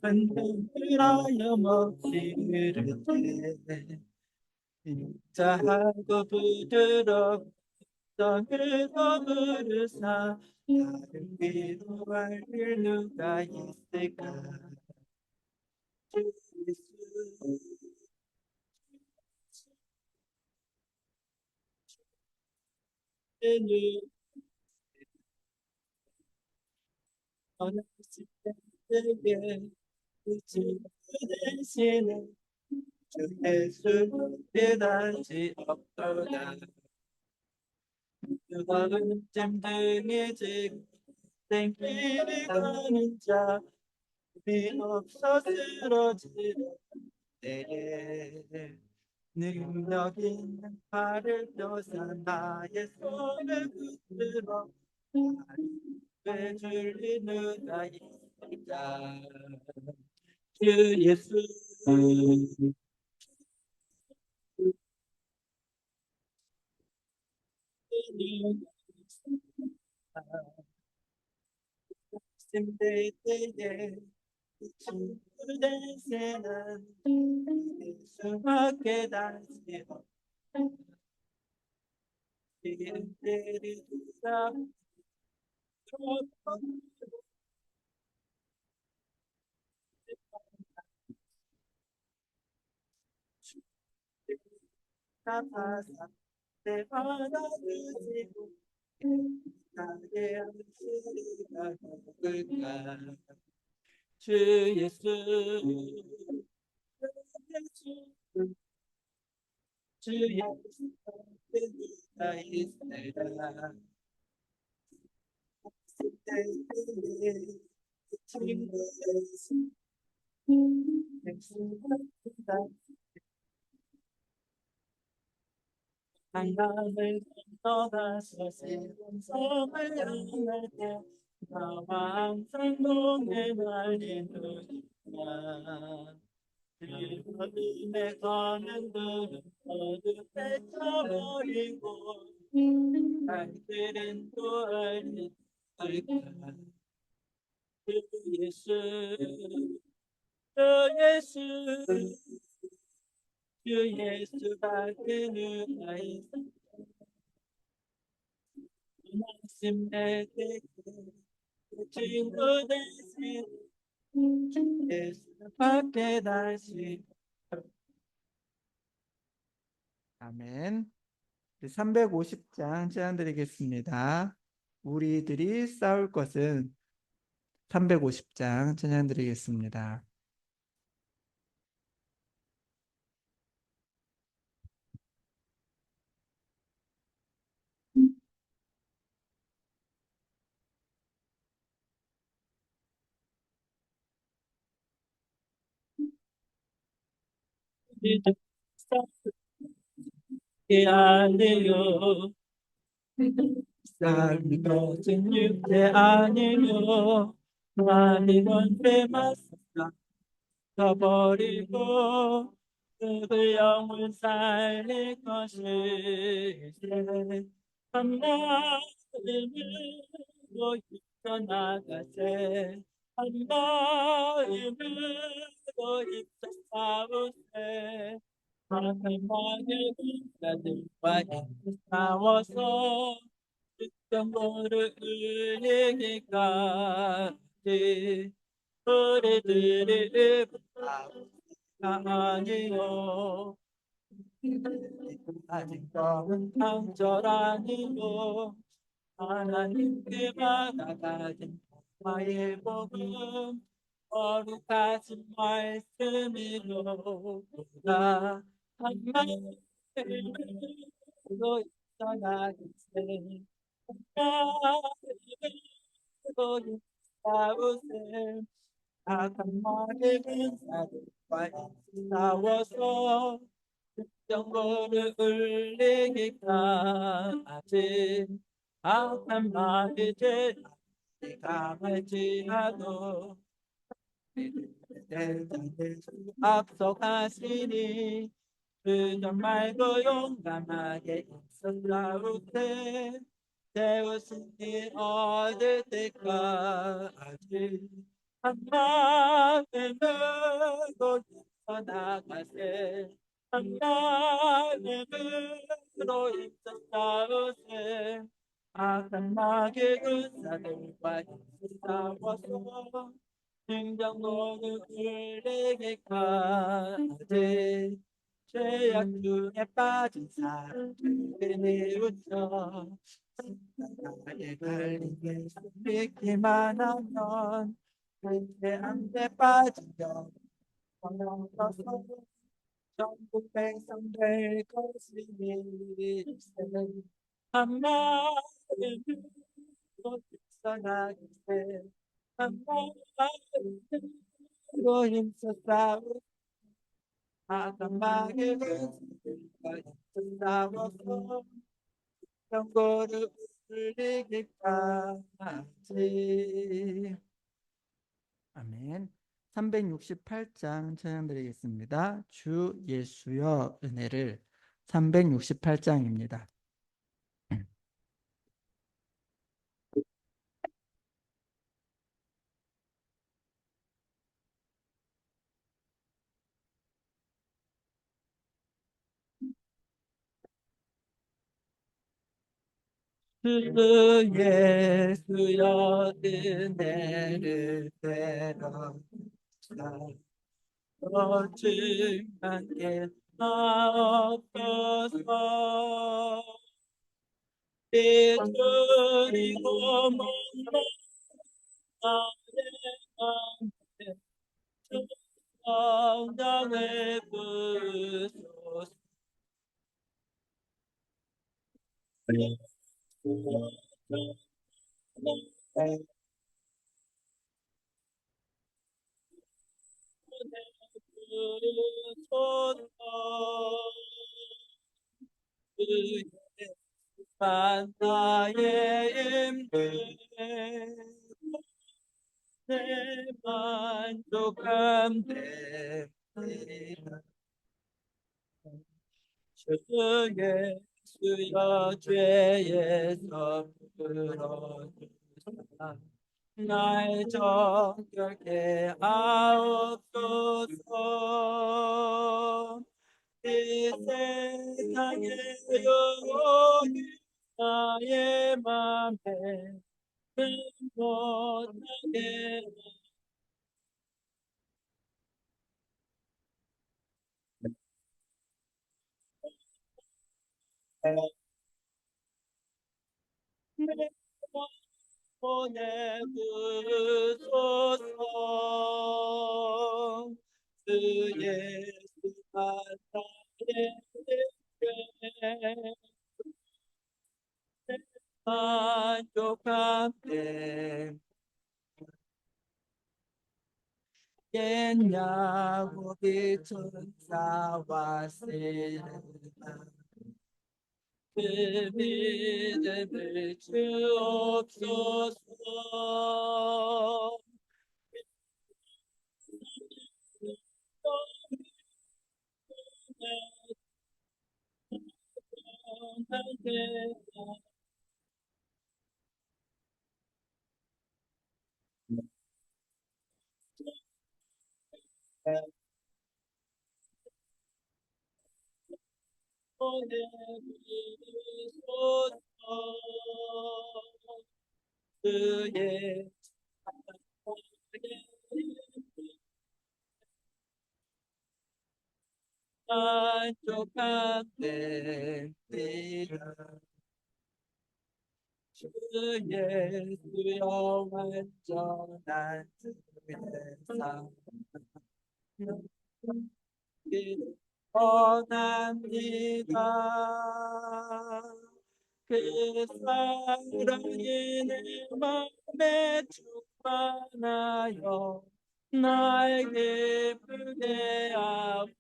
흔들하여 먹기를 인자하고 부드럽던 그 부르사 다른 위로할 누가 있을까. 주 예수는 원하실 때에 그치 대신에 주 예수 깨닫지 없도다. 그거는 잼등이 지고 생길이 가는 자 비없어 쓰러지는 때에 능력 있는 팔을 펴서 나의 손을 붙들어 나를 줄리 누가 있을까. 주 예수 심대 때에 친구 대세는 예수밖에 다시 없는 때를 두사 나타사 내 받아주시고 나의 안쓰리가 누굴까. 주 예수 주 예수 누가 있으라. 그때의 친구 예수 백수가 한강을 건너가서 새로운 섬을 향할 때 나와 항상 동행하는 누구야. 그림에 가는 들은 모두 뺏어버리고 발길은 또 알까. 주 예수 주 예수 주 예수밖에 누가 있어. 말씀 내게 친구 대신 예수밖에 다시. 아멘. 350장 찬양드리겠습니다. 우리들이 싸울 것은 350장 찬양드리겠습니다. 우리들 싸울 게 아니요 싸울 것은 육체 아니요 하나님은 빼앗아 버리고 그들 영을 살릴 것일세. 한 마음으로 이겨나가세. 한 마음으로 입서 싸우세. 하나님의 군사들과 싸워서 정보를 이기기까지 우리들이 아니요 아직 검은 강철아니요 하나님께 받아가진 나의 복음 거룩하신 말씀이로다. 한마음으로 떠나겠세. 한마음으로 싸우세. 악한 말의 근사들과 싸워서 정보를 울리기까지 악한 말이 제일 강할지라도 앞서가시니 그저 말고 용감하게 있어 싸울 때 세우신 일 얻을 때까지 한 마음을 들고 나가세 한 마음을 들고 힘써 싸우세 악한 마귀의 군사들과 힘써 싸워서 등장로는 흘리기까지 죄악 중에 빠진 사람들을 뉘우쳐 나의 갈림에 믿기만 하면 내 안에 빠지며 걸어서 전국 백성될 것이니 한 마음을 들고 나가세 한 마음을 들고 힘써 싸우세 악한 마귀의 군사들과 힘써 싸워서 경고를 울리기까지. 아멘. 368장 찬양드리겠습니다. 주 예수여 은혜를. 368장입니다. 주 예수여 은혜를 베라 거짓말 게 없어서 삐뚤이고 못난 나의 맘에 성장을 부소서 나의 힘들 내 만족함 주의 수여 죄에서 풀어주사 날 정결케 하옵소서 이 세상의 영혼이 나의 맘에 못하게 보내주소서 주 예수가 나의 만족함에 옛냐고 비천사와 세르나 그 믿음을 주옵소서 그의 만족함에 주 예수여 완전한 주의 삶 원합니다. 그 사랑이 내 맘에 충만하여 날 기쁘게 하옵소서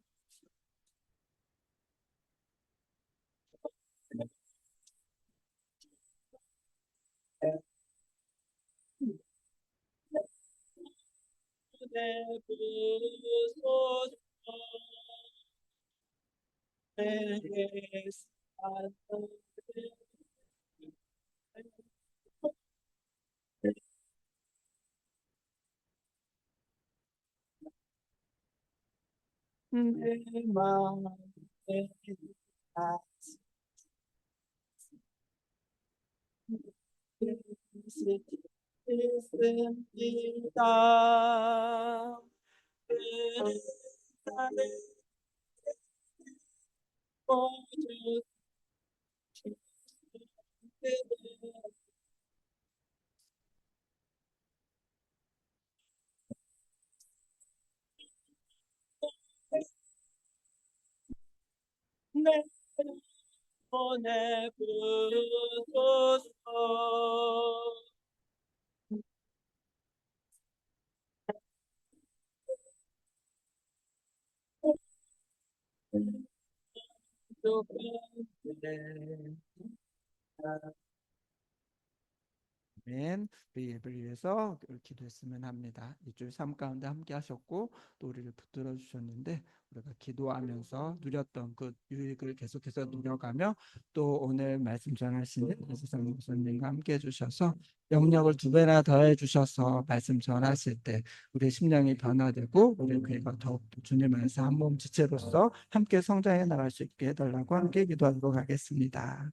내게 내 마음에 있습니다. 나를 보여주시는 내 보내주소서. 아멘. 우리 예배를 위해서 기도했으면 합니다. 이 주 삶 가운데 함께 하셨고 또 우리를 붙들어 주셨는데 우리가 기도하면서 누렸던 그 유익을 계속해서 누려가며 또 오늘 말씀 전하시는 이수상 목사님과 함께 해주셔서 영역을 두 배나 더해 주셔서 말씀 전하실 때 우리의 심령이 변화되고 우리 교회가 더욱 주님 안에서 한 몸 지체로서 함께 성장해 나갈 수 있게 해달라고 함께 기도하도록 하겠습니다.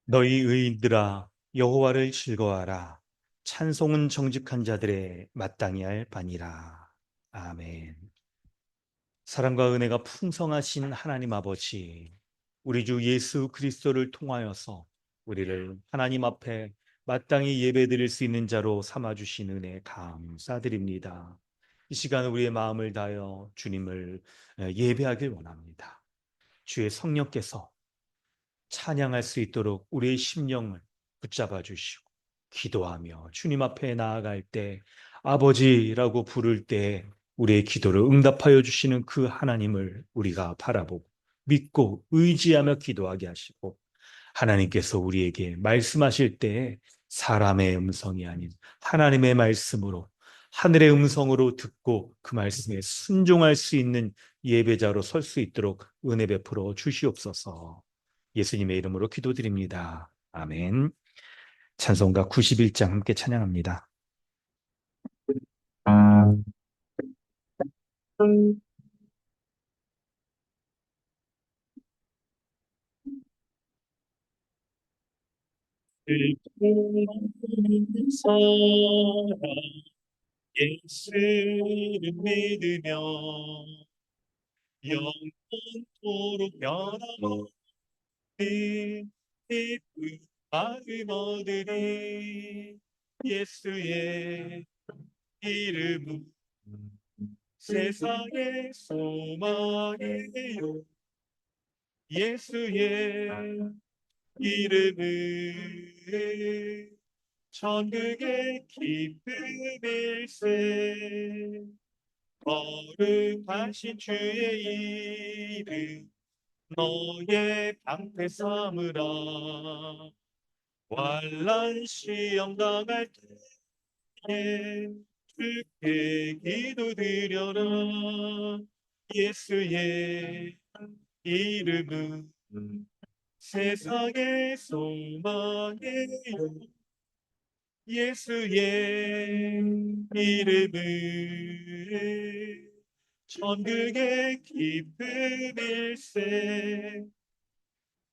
너희 의인들아 여호와를 즐거워하라. 찬송은 정직한 자들의 마땅히 할 바니라. 아멘. 사랑과 은혜가 풍성하신 하나님 아버지, 우리 주 예수 그리스도를 통하여서 우리를 하나님 앞에 마땅히 예배드릴 수 있는 자로 삼아주신 은혜 감사드립니다. 이 시간 우리의 마음을 다하여 주님을 예배하길 원합니다. 주의 성령께서 찬양할 수 있도록 우리의 심령을 붙잡아 주시고 기도하며 주님 앞에 나아갈 때 아버지라고 부를 때 우리의 기도를 응답하여 주시는 그 하나님을 우리가 바라보고 믿고 의지하며 기도하게 하시고 하나님께서 우리에게 말씀하실 때 사람의 음성이 아닌 하나님의 말씀으로 하늘의 음성으로 듣고 그 말씀에 순종할 수 있는 예배자로 설 수 있도록 은혜 베풀어 주시옵소서. 예수님의 이름으로 기도드립니다. 아멘. 찬송가 91장 함께 찬양합니다. 사랑 예수를 믿으며 영원토록 변함없는 기쁜 마음 얻으리. 예수의 이름은 세상의 소망이요 예수의 이름은 천국의 기쁨일세. 거룩하신 주의 이름 너의 방패 삼으라. 환난 시험 당할 때에 주께 기도드려라. 예수의 이름은 세상의 소망이요 예수의 이름은 천국의 깊은 일세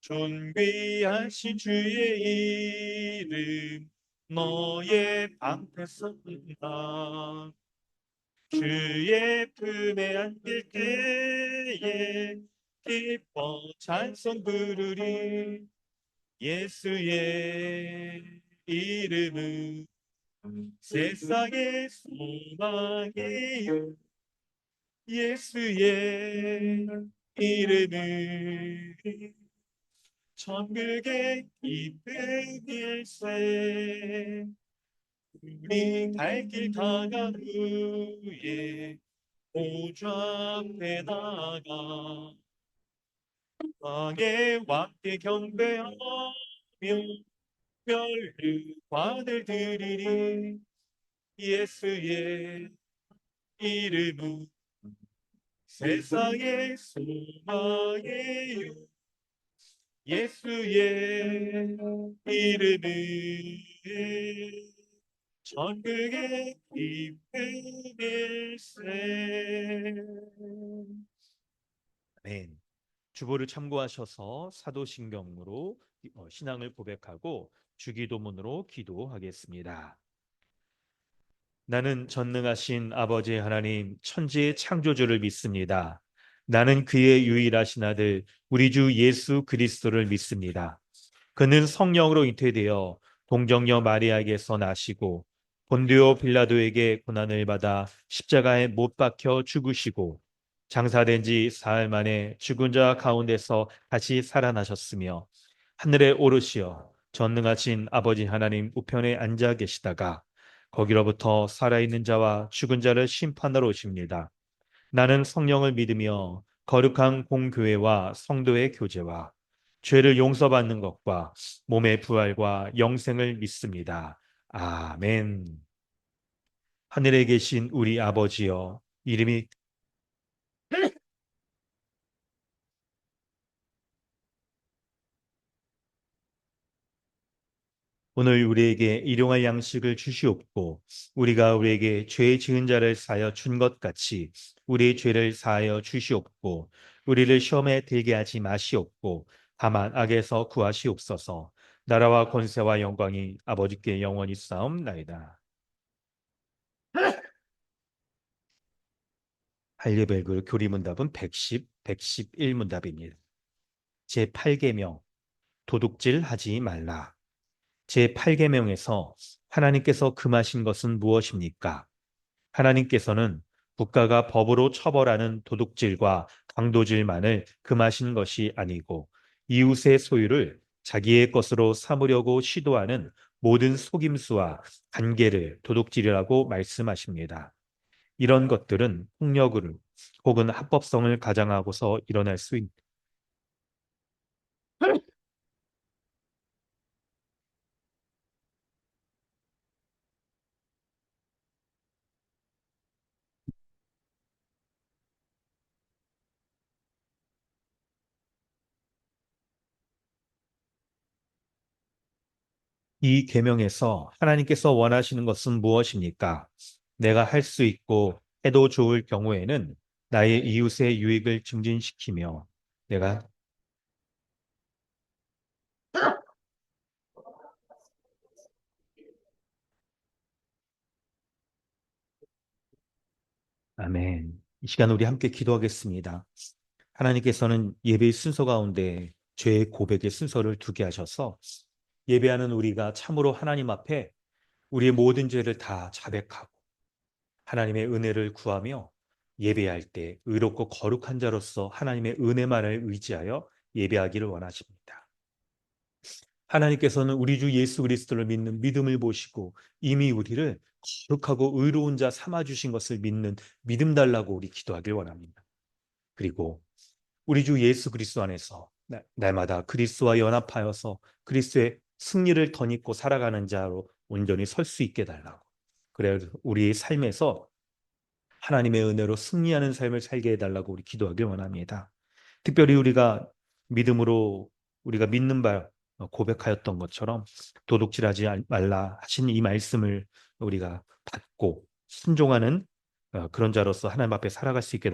존귀하신 주의 이름 너의 방패 쏜다 주의 품에 안길 때에 기뻐 찬송 부르리 예수의 이름은 세상의 소망이요 예수의 이름은 천국의 깊은 일세 우리 갈 길 다간 후에 보좌 앞에 나가 왕의 왕께 경배하며 멸류관을 드리리 예수의 이름은 세상의 소망이요 예수의 이름은 천국의 깊은 일세 아멘. 주보를 참고하셔서 사도신경으로 신앙을 고백하고 주기도문으로 기도하겠습니다. 나는 전능하신 아버지 하나님 천지의 창조주를 믿습니다. 나는 그의 유일하신 아들 우리 주 예수 그리스도를 믿습니다. 그는 성령으로 잉태되어 동정녀 마리아에게서 나시고 본디오 빌라도에게 고난을 받아 십자가에 못 박혀 죽으시고 장사된 지 사흘 만에 죽은 자 가운데서 다시 살아나셨으며 하늘에 오르시어 전능하신 아버지 하나님 우편에 앉아 계시다가 거기로부터 살아있는 자와 죽은 자를 심판하러 오십니다. 나는 성령을 믿으며 거룩한 공교회와 성도의 교제와 죄를 용서받는 것과 몸의 부활과 영생을 믿습니다. 아멘. 하늘에 계신 우리 아버지여, 이름이 오늘 우리에게 일용할 양식을 주시옵고 우리가 우리에게 죄 지은 자를 사하여 준 것 같이 우리의 죄를 사하여 주시옵고 우리를 시험에 들게 하지 마시옵고 다만 악에서 구하시옵소서. 나라와 권세와 영광이 아버지께 영원히 싸움나이다. 할례별글 교리문답은 110, 111문답입니다. 제8계명 도둑질하지 말라. 제8계명에서 하나님께서 금하신 것은 무엇입니까? 하나님께서는 국가가 법으로 처벌하는 도둑질과 강도질만을 금하신 것이 아니고 이웃의 소유를 자기의 것으로 삼으려고 시도하는 모든 속임수와 간계를 도둑질이라고 말씀하십니다. 이런 것들은 폭력을 혹은 합법성을 가장하고서 일어날 수 있습니다. 이 계명에서 하나님께서 원하시는 것은 무엇입니까? 내가 할 수 있고 해도 좋을 경우에는 나의 이웃의 유익을 증진시키며 내가 아멘. 이 시간 우리 함께 기도하겠습니다. 하나님께서는 예배의 순서 가운데 죄의 고백의 순서를 두게 하셔서 예배하는 우리가 참으로 하나님 앞에 우리의 모든 죄를 다 자백하고 하나님의 은혜를 구하며 예배할 때 의롭고 거룩한 자로서 하나님의 은혜만을 의지하여 예배하기를 원하십니다. 하나님께서는 우리 주 예수 그리스도를 믿는 믿음을 보시고 이미 우리를 거룩하고 의로운 자 삼아 주신 것을 믿는 믿음 달라고 우리 기도하길 원합니다. 그리고 우리 주 예수 그리스도 안에서 날마다 그리스도와 연합하여서 그리스도의 승리를 덧입고 살아가는 자로 온전히 설 수 있게 달라고. 그래야 우리의 삶에서 하나님의 은혜로 승리하는 삶을 살게 해달라고 우리 기도하길 원합니다. 특별히 우리가 믿음으로 우리가 믿는 바 고백하였던 것처럼 도둑질하지 말라 하신 이 말씀을 우리가 받고 순종하는 그런 자로서 하나님 앞에 살아갈 수 있게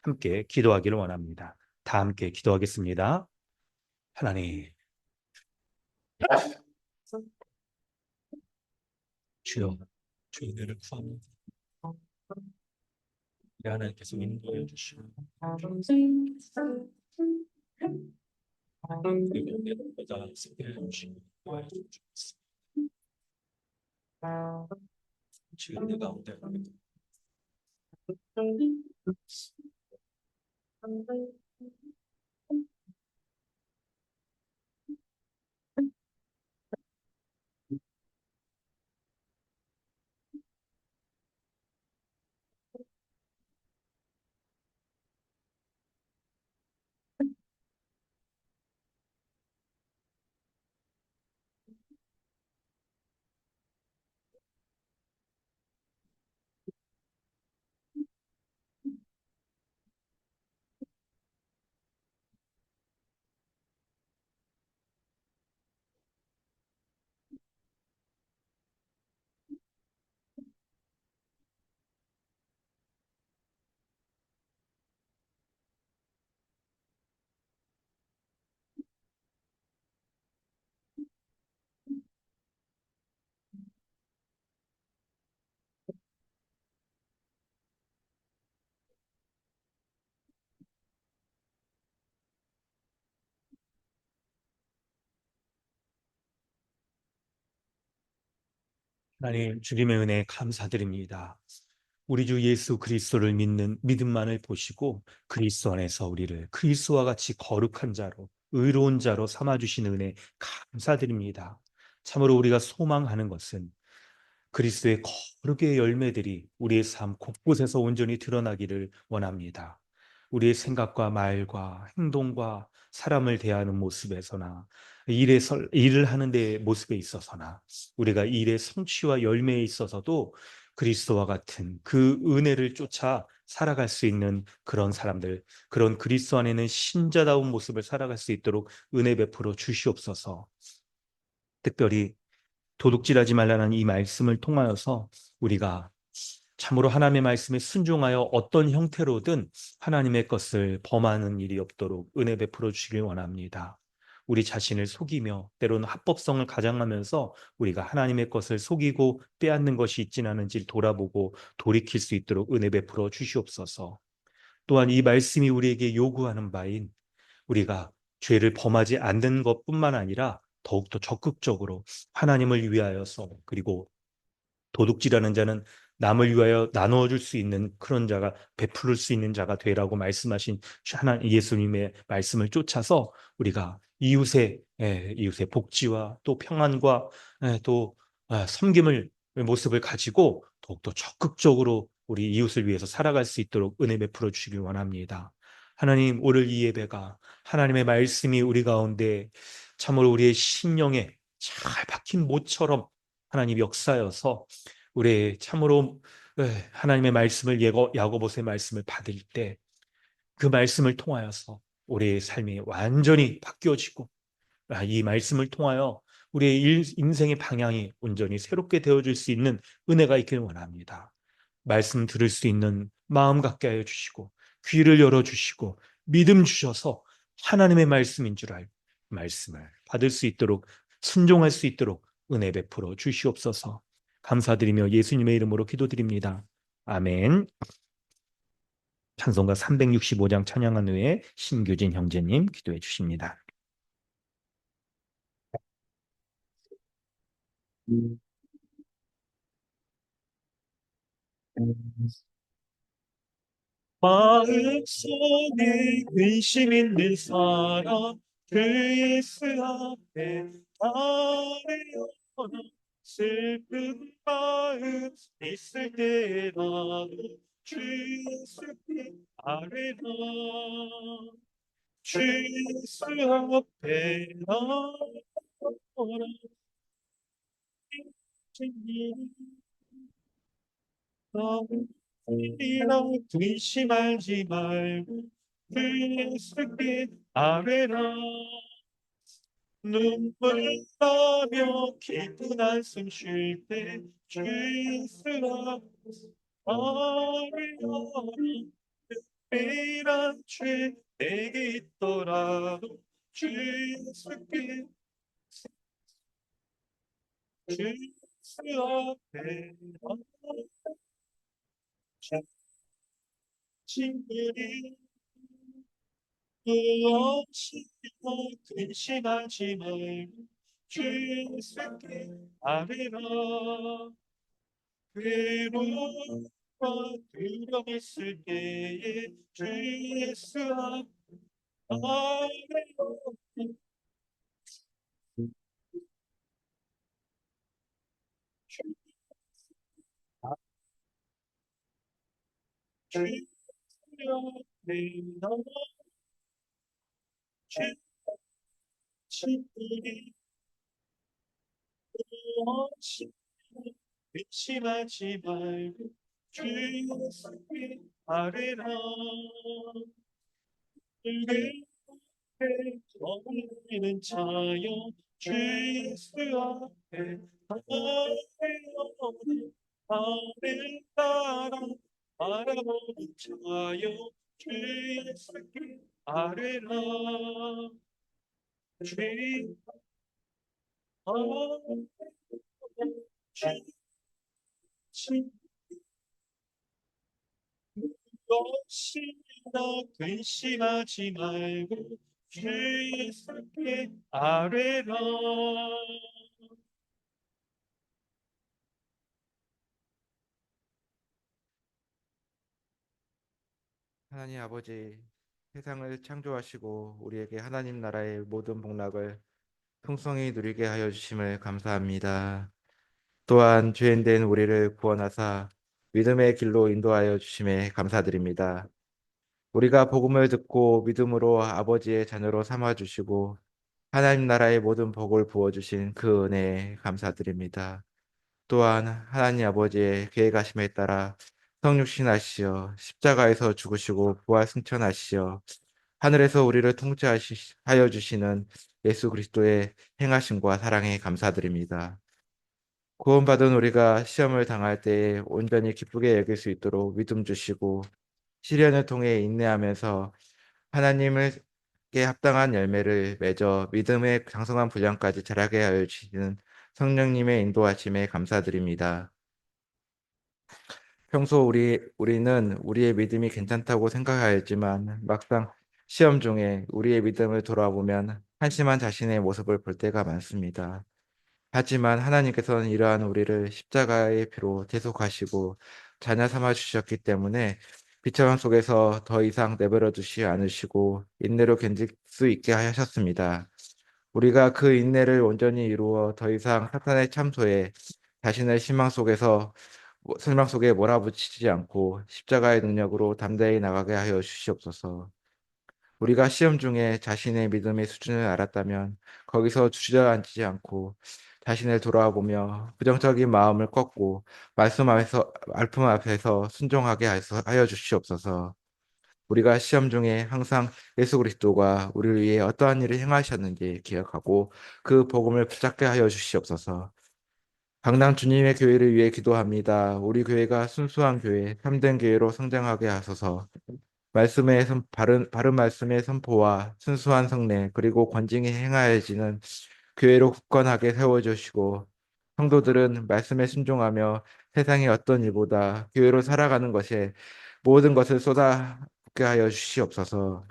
함께 기도하기를 원합니다. 다 함께 기도하겠습니다. 하나님, 주여, 주의 은혜를 구합니다. 하나님께서 인도해 주시고 내가 쓰게 해주시고 도와해 주시옵소서. 지금 내 가운데 하나님 주님의 은혜 감사드립니다. 우리 주 예수 그리스도를 믿는 믿음만을 보시고 그리스도 안에서 우리를 그리스도와 같이 거룩한 자로 의로운 자로 삼아 주시는 은혜 감사드립니다. 참으로 우리가 소망하는 것은 그리스도의 거룩의 열매들이 우리의 삶 곳곳에서 온전히 드러나기를 원합니다. 우리의 생각과 말과 행동과 사람을 대하는 모습에서나 일을 하는 데 모습에 있어서나 우리가 일의 성취와 열매에 있어서도 그리스도와 같은 그 은혜를 쫓아 살아갈 수 있는 그런 사람들, 그런 그리스도 안에는 신자다운 모습을 살아갈 수 있도록 은혜 베풀어 주시옵소서. 특별히 도둑질하지 말라는 이 말씀을 통하여서 우리가 참으로 하나님의 말씀에 순종하여 어떤 형태로든 하나님의 것을 범하는 일이 없도록 은혜 베풀어 주시길 원합니다. 우리 자신을 속이며 때로는 합법성을 가장하면서 우리가 하나님의 것을 속이고 빼앗는 것이 있지는 않은지 돌아보고 돌이킬 수 있도록 은혜 베풀어 주시옵소서. 또한 이 말씀이 우리에게 요구하는 바인 우리가 죄를 범하지 않는 것뿐만 아니라 더욱더 적극적으로 하나님을 위하여서 그리고 도둑질하는 자는 남을 위하여 나누어 줄 수 있는 그런 자가 베풀을 수 있는 자가 되라고 말씀하신 하나님 예수님의 말씀을 쫓아서 우리가 이웃의 복지와 또 평안과 또 섬김을 모습을 가지고 더욱더 적극적으로 우리 이웃을 위해서 살아갈 수 있도록 은혜 베풀어 주시길 원합니다. 하나님 오늘 이 예배가 하나님의 말씀이 우리 가운데 참으로 우리의 심령에 잘 박힌 못처럼 하나님 역사여서 우리 참으로 하나님의 말씀을 야고보서의 말씀을 받을 때 그 말씀을 통하여서 우리의 삶이 완전히 바뀌어지고 이 말씀을 통하여 우리의 인생의 방향이 온전히 새롭게 되어질 수 있는 은혜가 있기를 원합니다. 말씀 들을 수 있는 마음 갖게 하여 주시고 귀를 열어 주시고 믿음 주셔서 하나님의 말씀인 줄 알고 말씀을 받을 수 있도록 순종할 수 있도록 은혜 베풀어 주시옵소서. 감사드리며 예수님의 이름으로 기도드립니다. 아멘. 찬송가 365장 찬양한 후에 신규진 형제님 기도해 주십니다. 마음속에 근심 있는 사람 그 예수 앞에 아뢰어나 슬픈 마음 있을 때라도 주 예수께 아뢰라 주 예수 앞에 아뢰어나 이라 근심하지 말고 주 예수께 아뢰라 눈물 나며 깊은 한숨 쉴 때 주 예수 아뢰어리 특별한 죄 내게 있더라도 주 예수께 주 예수 앞에 친구들이 무엇이고 근심하지 말고 주 예수께 아뢰라 괴로워 두려웠을 때에 주 예수 앞에 아뢰라 주 앞에 친구들이 무엇이고 의심하지 말고 주 예수께 아뢰라 그의 머리는 자여 주 예수 앞에 아뢰어니 하늘 따라 바라보는 자여 주 예수께 아뢰라 주 주 것이나 근심하지 말고 주 예수께 아뢰라 하나님 아버지, 세상을 창조하시고 우리에게 하나님 나라의 모든 복락을 풍성히 누리게 하여 주심을 감사합니다. 또한 죄인된 우리를 구원하사 믿음의 길로 인도하여 주심에 감사드립니다. 우리가 복음을 듣고 믿음으로 아버지의 자녀로 삼아 주시고 하나님 나라의 모든 복을 부어 주신 그 은혜에 감사드립니다. 또한 하나님 아버지의 계획하심에 따라 성육신하시어 십자가에서 죽으시고 부활 승천하시어 하늘에서 우리를 통치하여 주시는 예수 그리스도의 행하심과 사랑에 감사드립니다. 구원받은 우리가 시험을 당할 때에 온전히 기쁘게 여길 수 있도록 믿음 주시고 시련을 통해 인내하면서 하나님께 합당한 열매를 맺어 믿음의 장성한 분량까지 자라게 하여 주시는 성령님의 인도하심에 감사드립니다. 평소 우리는 우리의 믿음이 괜찮다고 생각하였지만 막상 시험 중에 우리의 믿음을 돌아보면 한심한 자신의 모습을 볼 때가 많습니다. 하지만 하나님께서는 이러한 우리를 십자가의 피로 대속하시고 자녀 삼아 주셨기 때문에 비천함 속에서 더 이상 내버려 두지 않으시고 인내로 견딜 수 있게 하셨습니다. 우리가 그 인내를 온전히 이루어 더 이상 사탄의 참소에 자신의 실망 속에 몰아붙이지 않고 십자가의 능력으로 담대히 나가게 하여 주시옵소서. 우리가 시험 중에 자신의 믿음의 수준을 알았다면 거기서 주저앉지 않고 자신을 돌아보며 부정적인 마음을 꺾고 말씀 앞에서 순종하게 하여 주시옵소서. 우리가 시험 중에 항상 예수 그리스도가 우리를 위해 어떠한 일을 행하셨는지 기억하고 그 복음을 붙잡게 하여 주시옵소서. 강남 주님의 교회를 위해 기도합니다. 우리 교회가 순수한 교회, 참된 교회로 성장하게 하소서. 바른 말씀의 선포와 순수한 성례, 그리고 권징이 행하여지는 교회로 굳건하게 세워주시고, 성도들은 말씀에 순종하며 세상의 어떤 일보다 교회로 살아가는 것에 모든 것을 쏟아붓게 하여 주시옵소서.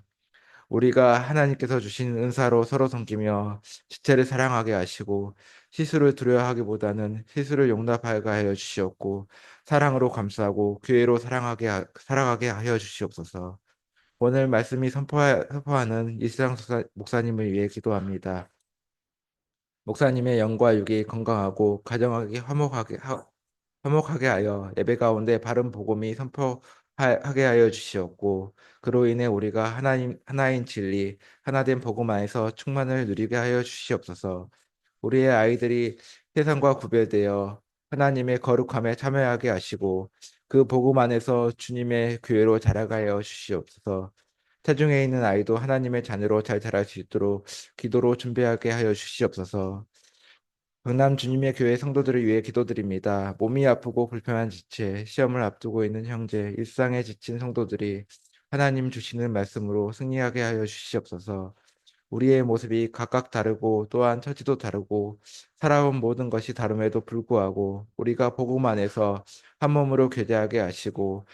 우리가 하나님께서 주신 은사로 서로 섬기며 지체를 사랑하게 하시고 실수를 두려워하기보다는 실수를 용납하게 하여 주시옵고 사랑으로 감싸고 교회로 살아가게 하여 주시옵소서. 오늘 말씀이 선포하는 이수장 목사님을 위해 기도합니다. 목사님의 영과 육이 건강하고 가정하기 화목하게 하여 예배 가운데 바른 복음이 선포하게 하여 주시옵고 그로 인해 우리가 하나인 진리 하나된 복음 안에서 충만을 누리게 하여 주시옵소서. 우리의 아이들이 세상과 구별되어 하나님의 거룩함에 참여하게 하시고 그 복음 안에서 주님의 교회로 자라게 하여 주시옵소서. 태중에 있는 아이도 하나님의 자녀로 잘 자랄 수 있도록 기도로 준비하게 하여 주시옵소서. 강남 주님의 교회 성도들을 위해 기도드립니다. 몸이 아프고 불편한 지체, 시험을 앞두고 있는 형제, 일상에 지친 성도들이 하나님 주시는 말씀으로 승리하게 하여 주시옵소서. 우리의 모습이 각각 다르고 또한 처지도 다르고 살아온 모든 것이 다름에도 불구하고 우리가 복음 안에서 한 몸으로 교제하게 하시고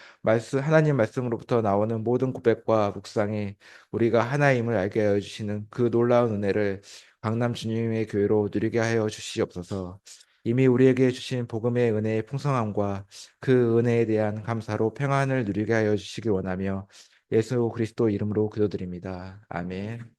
하나님 말씀으로부터 나오는 모든 고백과 묵상이 우리가 하나임을 알게 하여 주시는 그 놀라운 은혜를 강남 주님의 교회로 누리게 하여 주시옵소서. 이미 우리에게 주신 복음의 은혜의 풍성함과 그 은혜에 대한 감사로 평안을 누리게 하여 주시기 원하며 예수 그리스도 이름으로 기도드립니다. 아멘.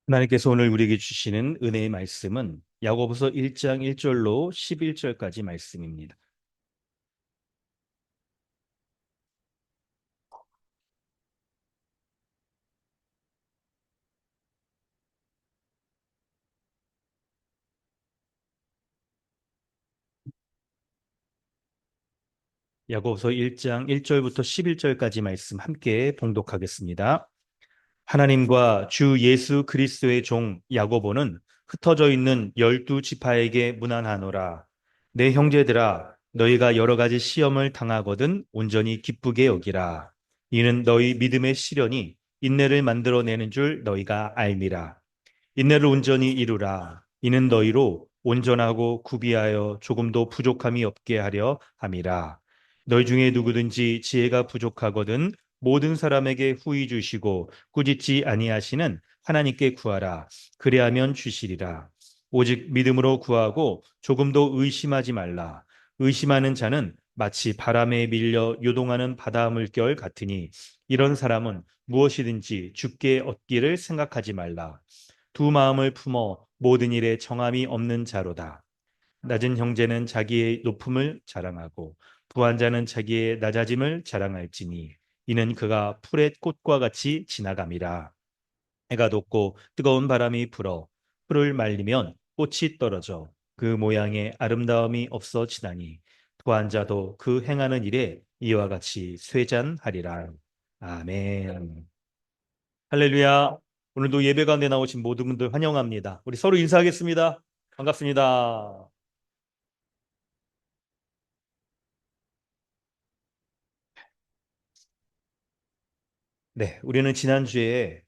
하나님께서 오늘 우리에게 주시는 은혜의 말씀은 야고보서 1장 1절로 11절까지 말씀입니다. 야고보서 1장 1절부터 11절까지 말씀 함께 봉독하겠습니다. 하나님과 주 예수 그리스도의 종 야고보는 흩어져 있는 12지파에게 문안하노라. 내 형제들아, 너희가 여러 가지 시험을 당하거든 온전히 기쁘게 여기라. 이는 너희 믿음의 시련이 인내를 만들어내는 줄 너희가 알미라. 인내를 온전히 이루라. 이는 너희로 온전하고 구비하여 조금도 부족함이 없게 하려 함이라. 너희 중에 누구든지 지혜가 부족하거든 모든 사람에게 후히 주시고 꾸짖지 아니하시는 하나님께 구하라. 그리하면 주시리라. 오직 믿음으로 구하고 조금도 의심하지 말라. 의심하는 자는 마치 바람에 밀려 요동하는 바다 물결 같으니 이런 사람은 무엇이든지 죽게 얻기를 생각하지 말라. 두 마음을 품어 모든 일에 정함이 없는 자로다. 낮은 형제는 자기의 높음을 자랑하고 부한 자는 자기의 낮아짐을 자랑할지니 이는 그가 풀의 꽃과 같이 지나감이라. 해가 돋고 뜨거운 바람이 불어 풀을 말리면 꽃이 떨어져 그 모양의 아름다움이 없어지나니 부한 자도 그 행하는 일에 이와 같이 쇠잔하리라. 아멘. 할렐루야. 오늘도 예배 가운데 나오신 모든 분들 환영합니다. 우리 서로 인사하겠습니다. 반갑습니다. 네, 우리는 지난주에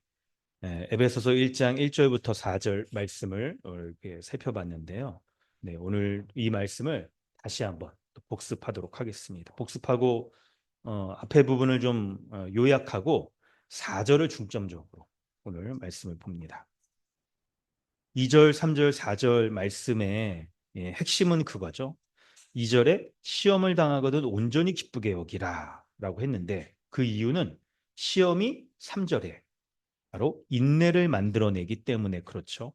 에베소서 1장 1절부터 4절 말씀을 이렇게 살펴봤는데요. 네, 오늘 이 말씀을 다시 한번 또 복습하도록 하겠습니다. 복습하고 앞에 부분을 좀 요약하고 4절을 중점적으로 오늘 말씀을 봅니다. 2절, 3절, 4절 말씀의 핵심은 그거죠. 2절에 시험을 당하거든 온전히 기쁘게 여기라 라고 했는데 그 이유는 시험이 3절에 바로 인내를 만들어내기 때문에 그렇죠.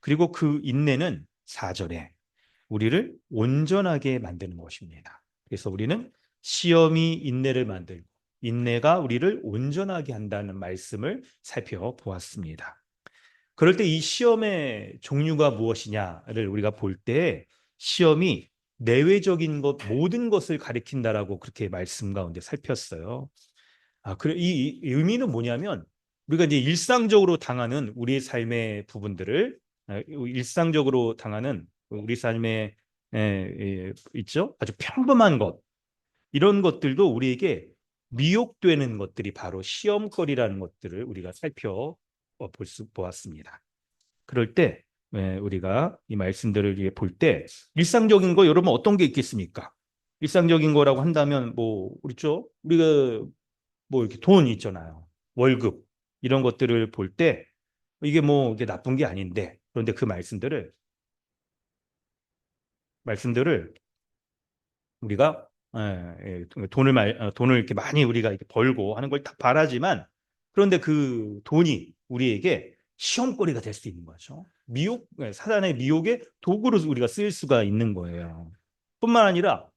그리고 그 인내는 4절에 우리를 온전하게 만드는 것입니다. 그래서 우리는 시험이 인내를 만들고 인내가 우리를 온전하게 한다는 말씀을 살펴보았습니다. 그럴 때 이 시험의 종류가 무엇이냐를 우리가 볼 때 시험이 내외적인 것 모든 것을 가리킨다라고 그렇게 말씀 가운데 살폈어요. 그래 이 의미는 뭐냐면 우리가 이제 일상적으로 당하는 우리의 삶의 부분들을 일상적으로 당하는 우리 삶에 있죠. 아주 평범한 것 이런 것들도 우리에게 미혹되는 것들이 바로 시험거리라는 것들을 우리가 보았습니다. 그럴 때 우리가 이 말씀들을 볼 때 일상적인 거 여러분 어떤 게 있겠습니까? 일상적인 거라고 한다면 뭐 우리가 뭐 이렇게 돈 있잖아요. 월급 이런 것들을 볼 때 이게 뭐 이게 나쁜 게 아닌데 그런데 그 말씀들을 우리가 돈을 이렇게 많이 우리가 이렇게 벌고 하는 걸 다 바라지만 그런데 그 돈이 우리에게 시험거리가 될 수 있는 거죠. 사단의 미혹의 도구로 우리가 쓰일 수가 있는 거예요. 뿐만 아니라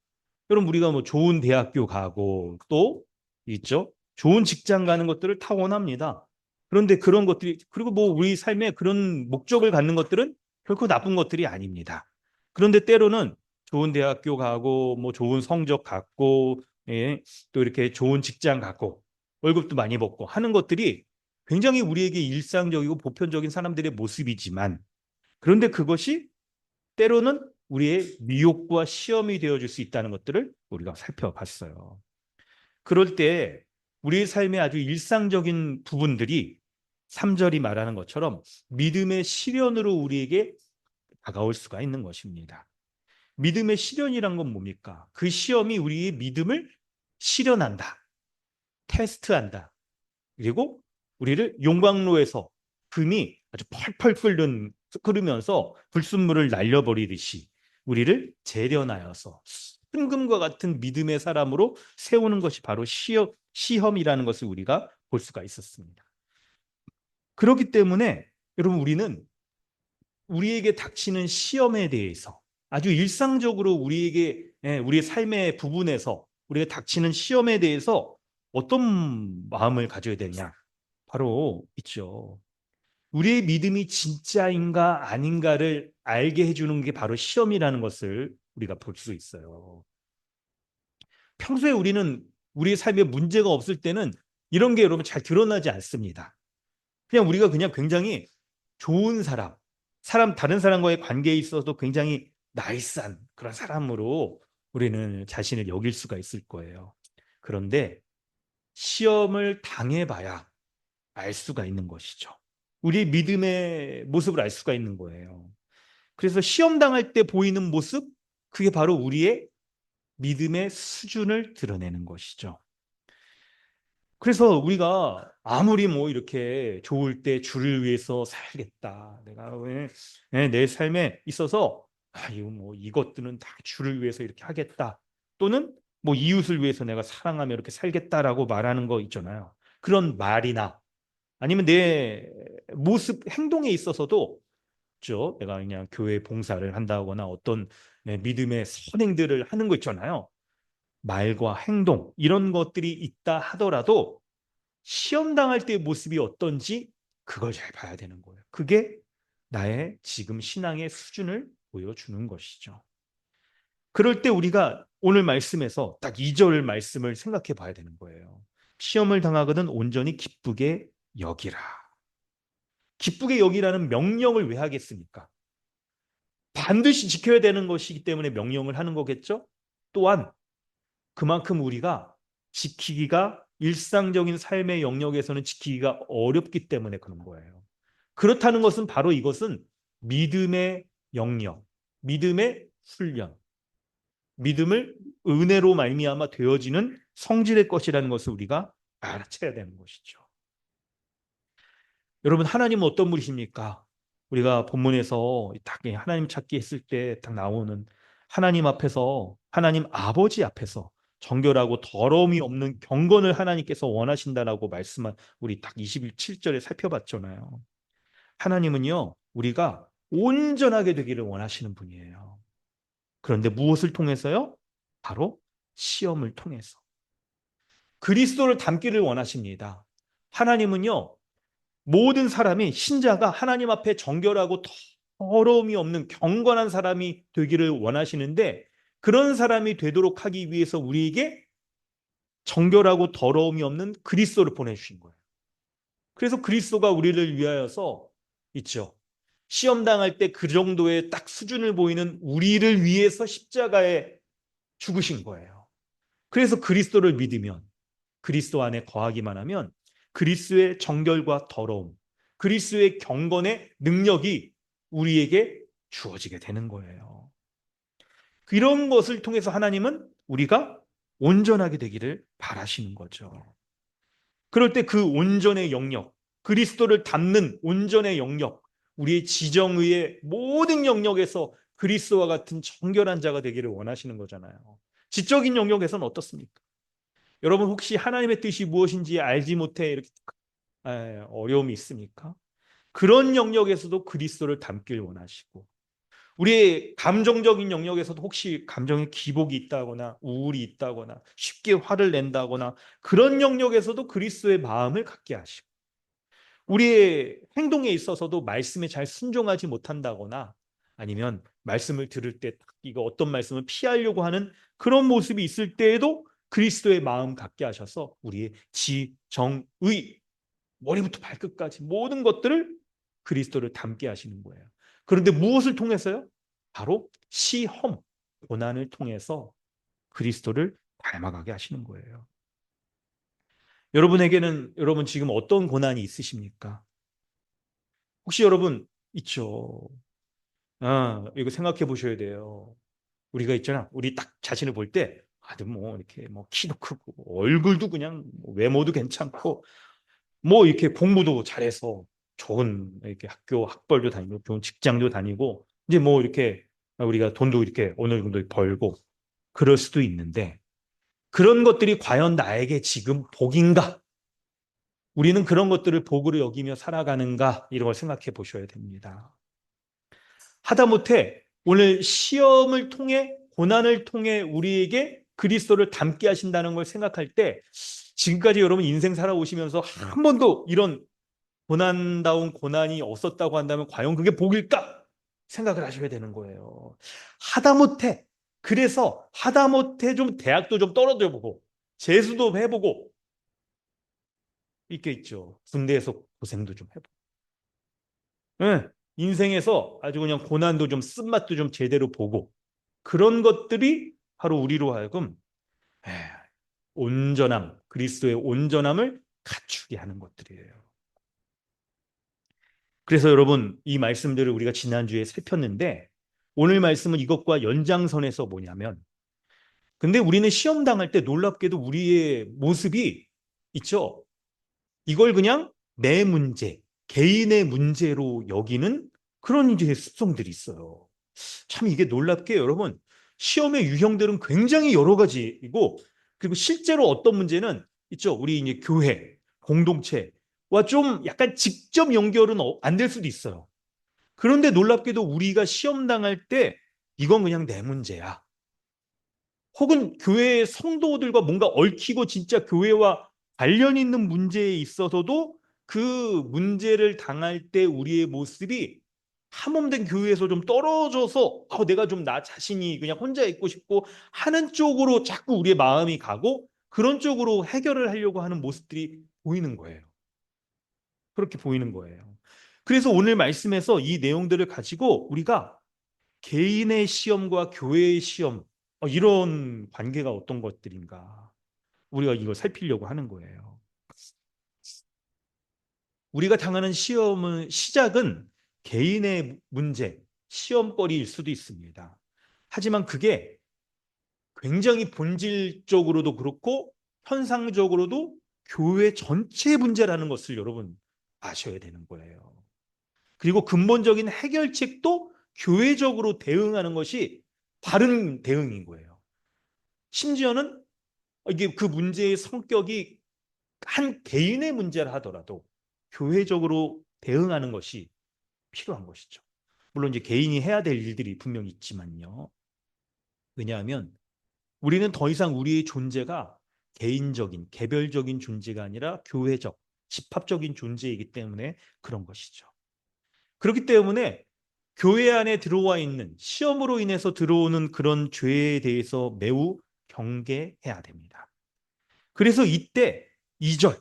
여러분 우리가 뭐 좋은 대학교 가고 또 있죠. 좋은 직장 가는 것들을 다 원합니다. 그런데 그런 것들이 그리고 뭐 우리 삶에 그런 목적을 갖는 것들은 결코 나쁜 것들이 아닙니다. 그런데 때로는 좋은 대학교 가고 뭐 좋은 성적 갖고 또 이렇게 좋은 직장 갖고 월급도 많이 받고 하는 것들이 굉장히 우리에게 일상적이고 보편적인 사람들의 모습이지만 그런데 그것이 때로는 우리의 미혹과 시험이 되어줄 수 있다는 것들을 우리가 살펴봤어요. 그럴 때 우리의 삶의 아주 일상적인 부분들이 3절이 말하는 것처럼 믿음의 시련으로 우리에게 다가올 수가 있는 것입니다. 믿음의 시련이란 건 뭡니까? 그 시험이 우리의 믿음을 시련한다, 테스트한다. 그리고 우리를 용광로에서 금이 아주 펄펄 끓으면서 불순물을 날려버리듯이 우리를 재련하여서 순금과 같은 믿음의 사람으로 세우는 것이 바로 시험이라는 것을 우리가 볼 수가 있었습니다. 그렇기 때문에 여러분 우리는 우리에게 닥치는 시험에 대해서 아주 일상적으로 우리의 삶의 부분에서 우리가 닥치는 시험에 대해서 어떤 마음을 가져야 되냐? 바로 있죠. 우리의 믿음이 진짜인가 아닌가를 알게 해주는 게 바로 시험이라는 것을 우리가 볼 수 있어요. 평소에 우리는 우리의 삶에 문제가 없을 때는 이런 게 여러분 잘 드러나지 않습니다. 그냥 우리가 그냥 굉장히 좋은 다른 사람과의 관계에 있어서도 굉장히 나이스한 그런 사람으로 우리는 자신을 여길 수가 있을 거예요. 그런데 시험을 당해봐야 알 수가 있는 것이죠. 우리의 믿음의 모습을 알 수가 있는 거예요. 그래서 시험 당할 때 보이는 모습, 그게 바로 우리의 믿음의 수준을 드러내는 것이죠. 그래서 우리가 아무리 뭐 이렇게 좋을 때 주를 위해서 살겠다. 내가 왜 내 삶에 있어서 이것들은 다 주를 위해서 이렇게 하겠다. 또는 뭐 이웃을 위해서 내가 사랑하며 이렇게 살겠다라고 말하는 거 있잖아요. 그런 말이나 아니면 내 모습, 행동에 있어서도 내가 그냥 교회 봉사를 한다거나 어떤 믿음의 선행들을 하는 거 있잖아요. 말과 행동 이런 것들이 있다 하더라도 시험 당할 때의 모습이 어떤지 그걸 잘 봐야 되는 거예요. 그게 나의 지금 신앙의 수준을 보여주는 것이죠. 그럴 때 우리가 오늘 말씀에서 딱 2절 말씀을 생각해 봐야 되는 거예요. 시험을 당하거든 온전히 기쁘게 여기라. 기쁘게 여기라는 명령을 왜 하겠습니까? 반드시 지켜야 되는 것이기 때문에 명령을 하는 거겠죠? 또한 그만큼 우리가 지키기가 일상적인 삶의 영역에서는 지키기가 어렵기 때문에 그런 거예요. 그렇다는 것은 바로 이것은 믿음의 영역, 믿음의 훈련, 믿음을 은혜로 말미암아 되어지는 성질의 것이라는 것을 우리가 알아채야 되는 것이죠. 여러분 하나님은 어떤 분이십니까? 우리가 본문에서 딱 하나님 찾기 했을 때 딱 나오는 하나님 앞에서 하나님 아버지 앞에서 정결하고 더러움이 없는 경건을 하나님께서 원하신다라고 말씀한 우리 딱 27절에 살펴봤잖아요. 하나님은요 우리가 온전하게 되기를 원하시는 분이에요. 그런데 무엇을 통해서요? 바로 시험을 통해서 그리스도를 닮기를 원하십니다. 하나님은요 모든 사람이 신자가 하나님 앞에 정결하고 더러움이 없는 경건한 사람이 되기를 원하시는데 그런 사람이 되도록 하기 위해서 우리에게 정결하고 더러움이 없는 그리스도를 보내주신 거예요. 그래서 그리스도가 우리를 위하여서 있죠. 시험 당할 때 그 정도의 딱 수준을 보이는 우리를 위해서 십자가에 죽으신 거예요. 그래서 그리스도를 믿으면 그리스도 안에 거하기만 하면 그리스도의 정결과 더러움, 그리스도의 경건의 능력이 우리에게 주어지게 되는 거예요. 이런 것을 통해서 하나님은 우리가 온전하게 되기를 바라시는 거죠. 그럴 때 그 온전의 영역, 그리스도를 닮는 온전의 영역, 우리의 지정의의 모든 영역에서 그리스도와 같은 정결한 자가 되기를 원하시는 거잖아요. 지적인 영역에서는 어떻습니까? 여러분 혹시 하나님의 뜻이 무엇인지 알지 못해 이렇게 어려움이 있습니까? 그런 영역에서도 그리스도를 닮길 원하시고, 우리의 감정적인 영역에서도 혹시 감정에 기복이 있다거나 우울이 있다거나 쉽게 화를 낸다거나 그런 영역에서도 그리스도의 마음을 갖게 하시고, 우리의 행동에 있어서도 말씀에 잘 순종하지 못한다거나 아니면 말씀을 들을 때 이거 어떤 말씀을 피하려고 하는 그런 모습이 있을 때에도 그리스도의 마음 갖게 하셔서 우리의 지, 정, 의, 머리부터 발끝까지 모든 것들을 그리스도를 닮게 하시는 거예요. 그런데 무엇을 통해서요? 바로 시험, 고난을 통해서 그리스도를 닮아가게 하시는 거예요. 여러분에게는 여러분 지금 어떤 고난이 있으십니까? 혹시 여러분 있죠? 이거 생각해 보셔야 돼요. 우리가 있잖아. 우리 딱 자신을 볼 때, 아주 뭐 이렇게 뭐 키도 크고 얼굴도 그냥 뭐 외모도 괜찮고 뭐 이렇게 공부도 잘해서 좋은 이렇게 학교 학벌도 다니고 좋은 직장도 다니고 이제 뭐 이렇게 우리가 돈도 이렇게 어느 정도 벌고 그럴 수도 있는데, 그런 것들이 과연 나에게 지금 복인가? 우리는 그런 것들을 복으로 여기며 살아가는가? 이런 걸 생각해 보셔야 됩니다. 하다못해 오늘 시험을 통해 고난을 통해 우리에게 그리스도를 닮게 하신다는 걸 생각할 때, 지금까지 여러분 인생 살아오시면서 한 번도 이런 고난다운 고난이 없었다고 한다면 과연 그게 복일까? 생각을 하셔야 되는 거예요. 하다못해, 그래서 하다못해 좀 대학도 좀 떨어져 보고 재수도 해보고 있겠죠. 군대에서 고생도 좀 해보고, 네, 인생에서 아주 그냥 고난도 좀 쓴맛도 좀 제대로 보고, 그런 것들이 바로 우리로 하여금 에, 온전함, 그리스도의 온전함을 갖추게 하는 것들이에요. 그래서 여러분 이 말씀들을 우리가 지난주에 살폈는데, 오늘 말씀은 이것과 연장선에서 뭐냐면, 근데 우리는 시험 당할 때 놀랍게도 우리의 모습이 있죠. 이걸 그냥 내 문제, 개인의 문제로 여기는 그런 이제 습성들이 있어요. 참 이게 놀랍게 여러분, 시험의 유형들은 굉장히 여러 가지이고, 그리고 실제로 어떤 문제는 있죠. 우리 이제 교회, 공동체와 좀 약간 직접 연결은 안 될 수도 있어요. 그런데 놀랍게도 우리가 시험 당할 때 이건 그냥 내 문제야, 혹은 교회의 성도들과 뭔가 얽히고 진짜 교회와 관련 있는 문제에 있어서도 그 문제를 당할 때 우리의 모습이 함없는 교회에서 좀 떨어져서 내가 좀 나 자신이 그냥 혼자 있고 싶고 하는 쪽으로 자꾸 우리의 마음이 가고, 그런 쪽으로 해결을 하려고 하는 모습들이 보이는 거예요. 그렇게 보이는 거예요. 그래서 오늘 말씀에서 이 내용들을 가지고 우리가 개인의 시험과 교회의 시험, 이런 관계가 어떤 것들인가, 우리가 이걸 살피려고 하는 거예요. 우리가 당하는 시험은 시작은 개인의 문제, 시험거리일 수도 있습니다. 하지만 그게 굉장히 본질적으로도 그렇고 현상적으로도 교회 전체 문제라는 것을 여러분 아셔야 되는 거예요. 그리고 근본적인 해결책도 교회적으로 대응하는 것이 바른 대응인 거예요. 심지어는 이게 그 문제의 성격이 한 개인의 문제라 하더라도 교회적으로 대응하는 것이 필요한 것이죠. 물론 이제 개인이 해야 될 일들이 분명히 있지만요. 왜냐하면 우리는 더 이상 우리의 존재가 개인적인, 개별적인 존재가 아니라 교회적, 집합적인 존재이기 때문에 그런 것이죠. 그렇기 때문에 교회 안에 들어와 있는, 시험으로 인해서 들어오는 그런 죄에 대해서 매우 경계해야 됩니다. 그래서 이때 2절,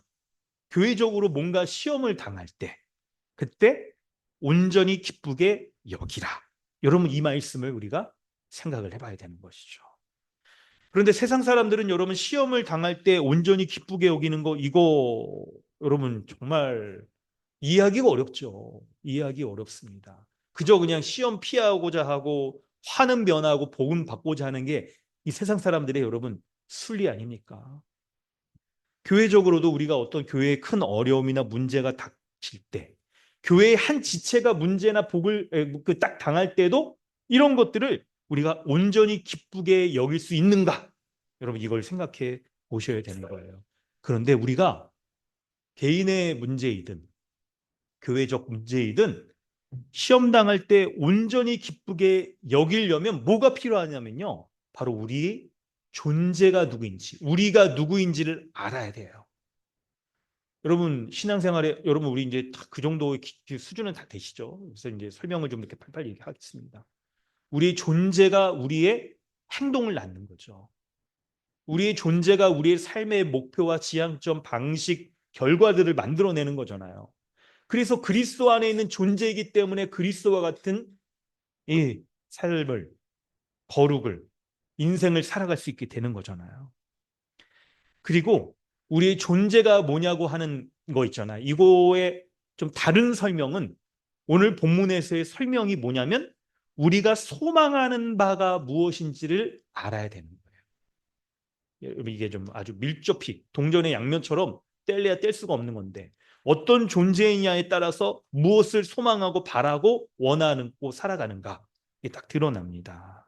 교회적으로 뭔가 시험을 당할 때 그때 온전히 기쁘게 여기라. 여러분 이 말씀을 우리가 생각을 해봐야 되는 것이죠. 그런데 세상 사람들은 여러분 시험을 당할 때 온전히 기쁘게 여기는 거, 이거 여러분 정말 이해하기가 어렵죠. 이해하기 어렵습니다. 그저 그냥 시험 피하고자 하고 화는 면하고 복음 받고자 하는 게 이 세상 사람들의 여러분 순리 아닙니까? 교회적으로도 우리가 어떤 교회에 큰 어려움이나 문제가 닥칠 때, 교회의 한 지체가 문제나 복을 딱 당할 때도 이런 것들을 우리가 온전히 기쁘게 여길 수 있는가? 여러분 이걸 생각해 보셔야 되는 거예요. 그런데 우리가 개인의 문제이든 교회적 문제이든 시험 당할 때 온전히 기쁘게 여기려면 뭐가 필요하냐면요. 바로 우리의 존재가 누구인지, 우리가 누구인지를 알아야 돼요. 여러분 신앙생활에 여러분 우리 이제 그 정도의 수준은 다 되시죠? 그래서 이제 설명을 좀 이렇게 빨리빨리 얘기하겠습니다. 우리의 존재가 우리의 행동을 낳는 거죠. 우리의 존재가 우리의 삶의 목표와 지향점, 방식, 결과들을 만들어내는 거잖아요. 그래서 그리스도 안에 있는 존재이기 때문에 그리스도와 같은 이 삶을, 거룩을, 인생을 살아갈 수 있게 되는 거잖아요. 그리고 우리의 존재가 뭐냐고 하는 거 있잖아요. 이거의 좀 다른 설명은 오늘 본문에서의 설명이 뭐냐면 우리가 소망하는 바가 무엇인지를 알아야 되는 거예요. 이게 좀 아주 밀접히 동전의 양면처럼 뗄래야 뗄 수가 없는 건데 어떤 존재이냐에 따라서 무엇을 소망하고 바라고 원하고 살아가는가 이게 딱 드러납니다.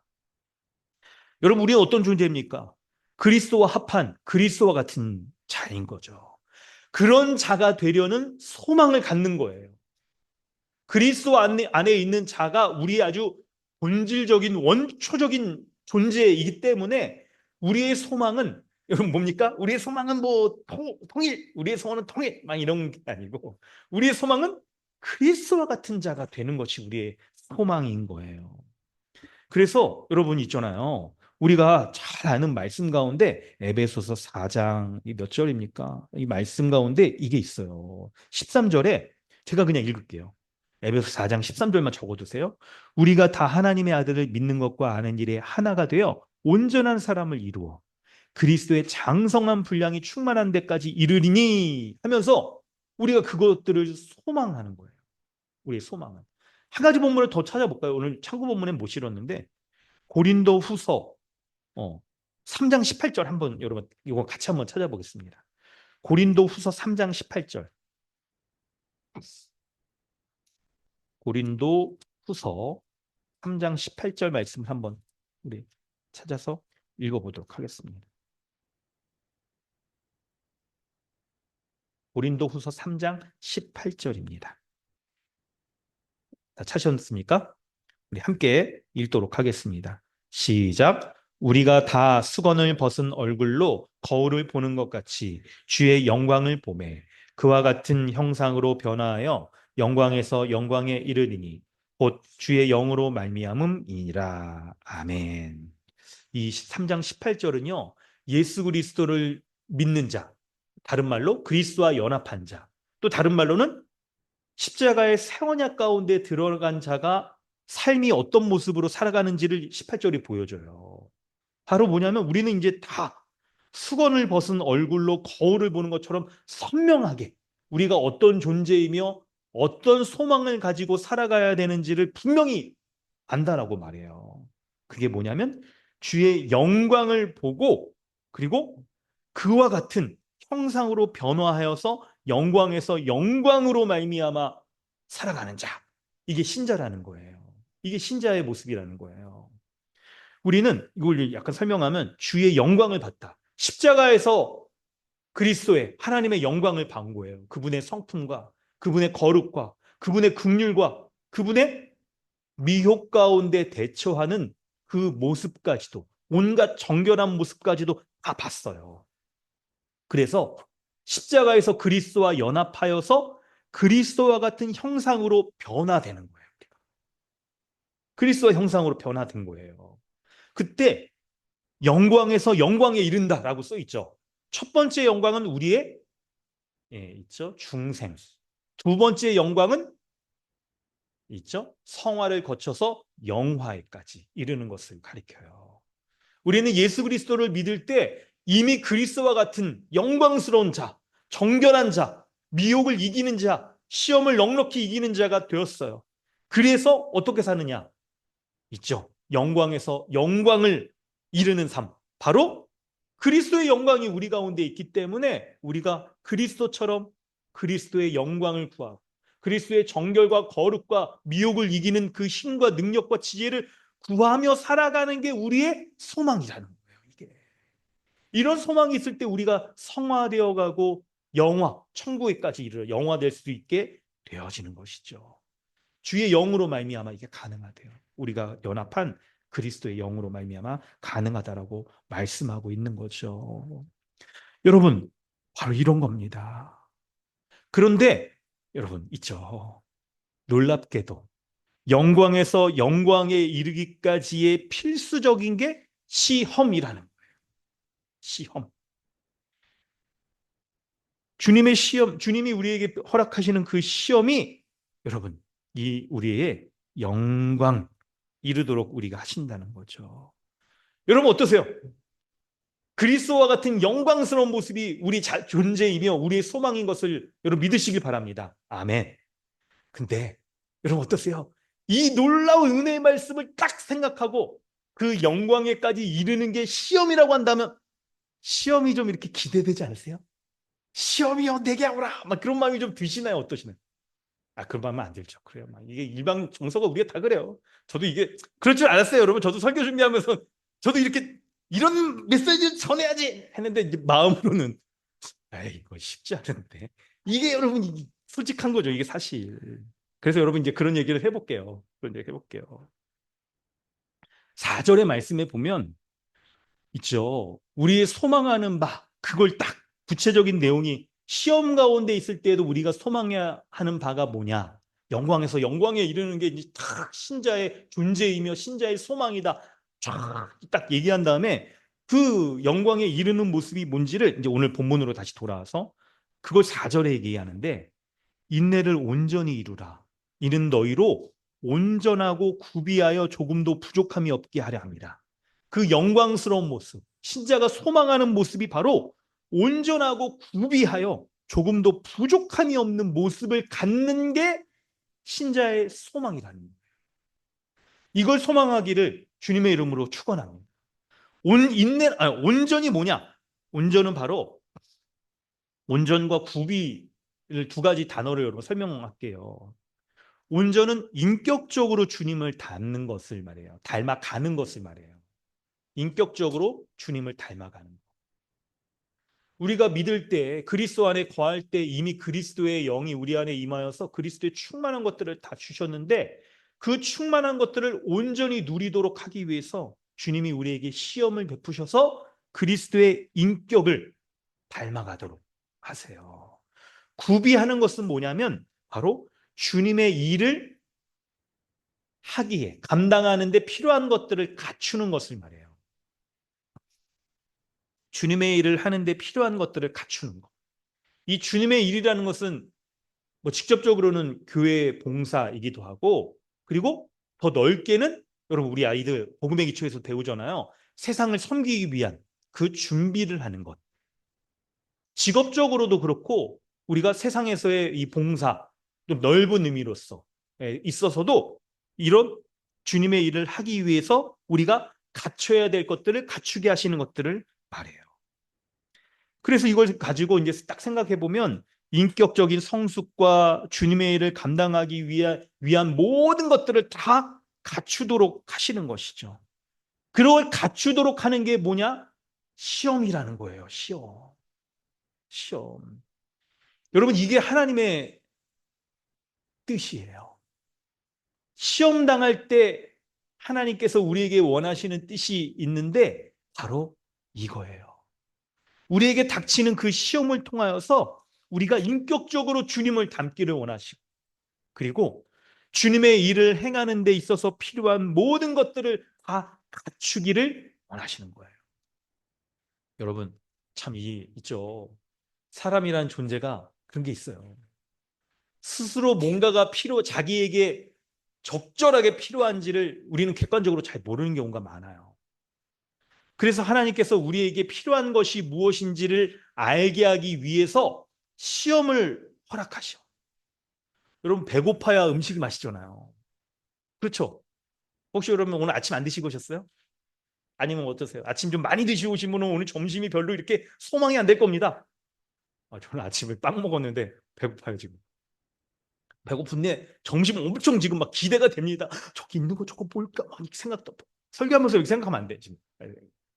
여러분 우리는 어떤 존재입니까? 그리스도와 합한 그리스도와 같은 자인 거죠. 그런 자가 되려는 소망을 갖는 거예요. 그리스도 안에 있는 자가 우리의 아주 본질적인 원초적인 존재이기 때문에 우리의 소망은 여러분 뭡니까? 우리의 소망은 뭐 통일, 우리의 소망은 통일 막 이런 게 아니고 우리의 소망은 그리스도와 같은 자가 되는 것이 우리의 소망인 거예요. 그래서 여러분 있잖아요. 우리가 잘 아는 말씀 가운데 에베소서 4장 몇 절입니까? 이 말씀 가운데 이게 있어요. 13절에 제가 그냥 읽을게요. 에베소 4장 13절만 적어두세요. 우리가 다 하나님의 아들을 믿는 것과 아는 일에 하나가 되어 온전한 사람을 이루어 그리스도의 장성한 분량이 충만한 데까지 이르리니 하면서 우리가 그것들을 소망하는 거예요. 우리의 소망은. 한 가지 본문을 더 찾아볼까요? 오늘 참고 본문에 못 실었는데 고린도 후서 3장 18절 한번 여러분 이거 같이 한번 찾아보겠습니다. 고린도 후서 3장 18절. 고린도 후서 3장 18절 말씀을 한번 우리 찾아서 읽어보도록 하겠습니다. 고린도 후서 3장 18절입니다. 다 찾으셨습니까? 우리 함께 읽도록 하겠습니다. 시작. 우리가 다 수건을 벗은 얼굴로 거울을 보는 것 같이 주의 영광을 보매 그와 같은 형상으로 변화하여 영광에서 영광에 이르리니 곧 주의 영으로 말미암음이니라. 아멘. 이 3장 18절은요. 예수 그리스도를 믿는 자, 다른 말로 그리스도와 연합한 자, 또 다른 말로는 십자가의 세원약 가운데 들어간 자가 삶이 어떤 모습으로 살아가는지를 18절이 보여줘요. 바로 뭐냐면 우리는 이제 다 수건을 벗은 얼굴로 거울을 보는 것처럼 선명하게 우리가 어떤 존재이며 어떤 소망을 가지고 살아가야 되는지를 분명히 안다라고 말해요. 그게 뭐냐면 주의 영광을 보고 그리고 그와 같은 형상으로 변화하여서 영광에서 영광으로 말미암아 살아가는 자. 이게 신자라는 거예요. 이게 신자의 모습이라는 거예요. 우리는 이걸 약간 설명하면 주의 영광을 봤다. 십자가에서 그리스도의 하나님의 영광을 본 거예요. 그분의 성품과 그분의 거룩과 그분의 긍휼과 그분의 미혹 가운데 대처하는 그 모습까지도 온갖 정결한 모습까지도 다 봤어요. 그래서 십자가에서 그리스도와 연합하여서 그리스도와 같은 형상으로 변화되는 거예요. 우리가. 그리스도의 형상으로 변화된 거예요. 그때 영광에서 영광에 이른다라고 써 있죠. 첫 번째 영광은 우리의 있죠. 중생. 두 번째 영광은 있죠. 성화를 거쳐서 영화에까지 이르는 것을 가리켜요. 우리는 예수 그리스도를 믿을 때 이미 그리스도와 같은 영광스러운 자, 정결한 자, 미혹을 이기는 자, 시험을 넉넉히 이기는 자가 되었어요. 그래서 어떻게 사느냐? 있죠. 영광에서 영광을 이루는 삶. 바로 그리스도의 영광이 우리 가운데 있기 때문에 우리가 그리스도처럼 그리스도의 영광을 구하고 그리스도의 정결과 거룩과 미혹을 이기는 그 힘과 능력과 지혜를 구하며 살아가는 게 우리의 소망이라는 거예요. 이게. 이런 소망이 있을 때 우리가 성화되어 가고 영화, 천국에까지 이르러 영화될 수 있게 되어지는 것이죠. 주의 영으로 말미암아 이게 가능하대요. 우리가 연합한 그리스도의 영으로 말미암아 가능하다라고 말씀하고 있는 거죠. 여러분, 바로 이런 겁니다. 그런데 여러분 있죠. 놀랍게도 영광에서 영광에 이르기까지의 필수적인 게 시험이라는 거예요. 시험. 주님의 시험, 주님이 우리에게 허락하시는 그 시험이 여러분, 이 우리의 영광 이르도록 우리가 하신다는 거죠. 여러분 어떠세요? 그리스도와 같은 영광스러운 모습이 우리 존재이며 우리의 소망인 것을 여러분 믿으시길 바랍니다. 아멘. 근데 여러분 어떠세요? 이 놀라운 은혜의 말씀을 딱 생각하고 그 영광에까지 이르는 게 시험이라고 한다면 시험이 좀 이렇게 기대되지 않으세요? 시험이요 내게 오라 막 그런 마음이 좀 드시나요? 어떠시나요? 그런 마음은 안 들죠. 그래요. 막 이게 일방 정서가 우리가 다 그래요. 저도 이게 그럴 줄 알았어요, 여러분. 저도 설교 준비하면서 저도 이렇게 이런 메시지를 전해야지 했는데 이제 마음으로는 에이 이거 쉽지 않은데 이게 여러분 솔직한 거죠. 이게 사실. 그래서 여러분 이제 그런 얘기를 해볼게요. 그런 얘기 해볼게요. 4절의 말씀에 보면 있죠. 우리의 소망하는 바 그걸 딱 구체적인 내용이 시험 가운데 있을 때에도 우리가 소망해야 하는 바가 뭐냐? 영광에서 영광에 이르는 게 이제 딱 신자의 존재이며 신자의 소망이다. 딱 얘기한 다음에 그 영광에 이르는 모습이 뭔지를 이제 오늘 본문으로 다시 돌아와서 그걸 4절에 얘기하는데 인내를 온전히 이루라. 이는 너희로 온전하고 구비하여 조금도 부족함이 없게 하려 합니다. 그 영광스러운 모습, 신자가 소망하는 모습이 바로 온전하고 구비하여 조금도 부족함이 없는 모습을 갖는 게 신자의 소망이라는 거예요. 이걸 소망하기를 주님의 이름으로 축원합니다. 온전이 뭐냐? 온전은 바로 온전과 구비를 두 가지 단어를 여러분 설명할게요. 온전은 인격적으로 주님을 닮는 것을 말해요. 닮아가는 것을 말해요. 인격적으로 주님을 닮아가는 것. 우리가 믿을 때 그리스도 안에 거할 때 이미 그리스도의 영이 우리 안에 임하여서 그리스도의 충만한 것들을 다 주셨는데 그 충만한 것들을 온전히 누리도록 하기 위해서 주님이 우리에게 시험을 베푸셔서 그리스도의 인격을 닮아가도록 하세요. 구비하는 것은 뭐냐면 바로 주님의 일을 하기에 감당하는 데 필요한 것들을 갖추는 것을 말해요. 주님의 일을 하는데 필요한 것들을 갖추는 것. 이 주님의 일이라는 것은 뭐 직접적으로는 교회 봉사이기도 하고 그리고 더 넓게는 여러분 우리 아이들 복음의 기초에서 배우잖아요. 세상을 섬기기 위한 그 준비를 하는 것. 직업적으로도 그렇고 우리가 세상에서의 이 봉사 좀 넓은 의미로서 있어서도 이런 주님의 일을 하기 위해서 우리가 갖춰야 될 것들을 갖추게 하시는 것들을 말해요. 그래서 이걸 가지고 이제 딱 생각해 보면 인격적인 성숙과 주님의 일을 감당하기 위한 모든 것들을 다 갖추도록 하시는 것이죠. 그걸 갖추도록 하는 게 뭐냐? 시험이라는 거예요. 시험. 여러분 이게 하나님의 뜻이에요. 시험 당할 때 하나님께서 우리에게 원하시는 뜻이 있는데 바로 이거예요. 우리에게 닥치는 그 시험을 통하여서 우리가 인격적으로 주님을 닮기를 원하시고 그리고 주님의 일을 행하는 데 있어서 필요한 모든 것들을 다 갖추기를 원하시는 거예요. 여러분 참 있죠. 사람이란 존재가 그런 게 있어요. 스스로 뭔가가 자기에게 적절하게 필요한지를 우리는 객관적으로 잘 모르는 경우가 많아요. 그래서 하나님께서 우리에게 필요한 것이 무엇인지를 알게 하기 위해서 시험을 허락하셔. 여러분 배고파야 음식을 마시잖아요. 그렇죠? 혹시 여러분 오늘 아침 안 드시고 오셨어요? 아니면 어떠세요? 아침 좀 많이 드시고 오신 분은 오늘 점심이 별로 이렇게 소망이 안 될 겁니다. 저는 아침에 빵 먹었는데 배고파요 지금. 배고픈데 점심 엄청 지금 막 기대가 됩니다. 저기 있는 거 저거 뭘까? 막 이렇게 생각도 설교하면서 이렇게 생각하면 안 돼 지금.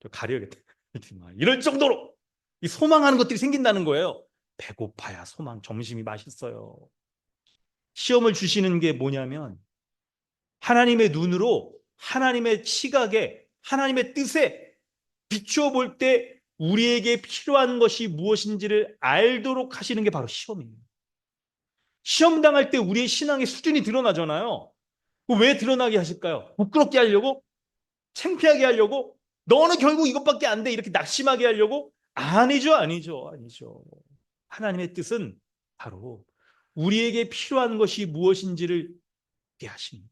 저 가려야겠다. 이럴 정도로 이 소망하는 것들이 생긴다는 거예요. 배고파야 소망, 점심이 맛있어요. 시험을 주시는 게 뭐냐면 하나님의 눈으로, 하나님의 시각에, 하나님의 뜻에 비추어 볼 때 우리에게 필요한 것이 무엇인지를 알도록 하시는 게 바로 시험이에요. 시험 당할 때 우리의 신앙의 수준이 드러나잖아요. 왜 드러나게 하실까요? 부끄럽게 하려고? 창피하게 하려고? 너는 결국 이것밖에 안 돼. 이렇게 낙심하게 하려고? 아니죠, 아니죠, 아니죠. 하나님의 뜻은 바로 우리에게 필요한 것이 무엇인지를 알게 하시는 거예요.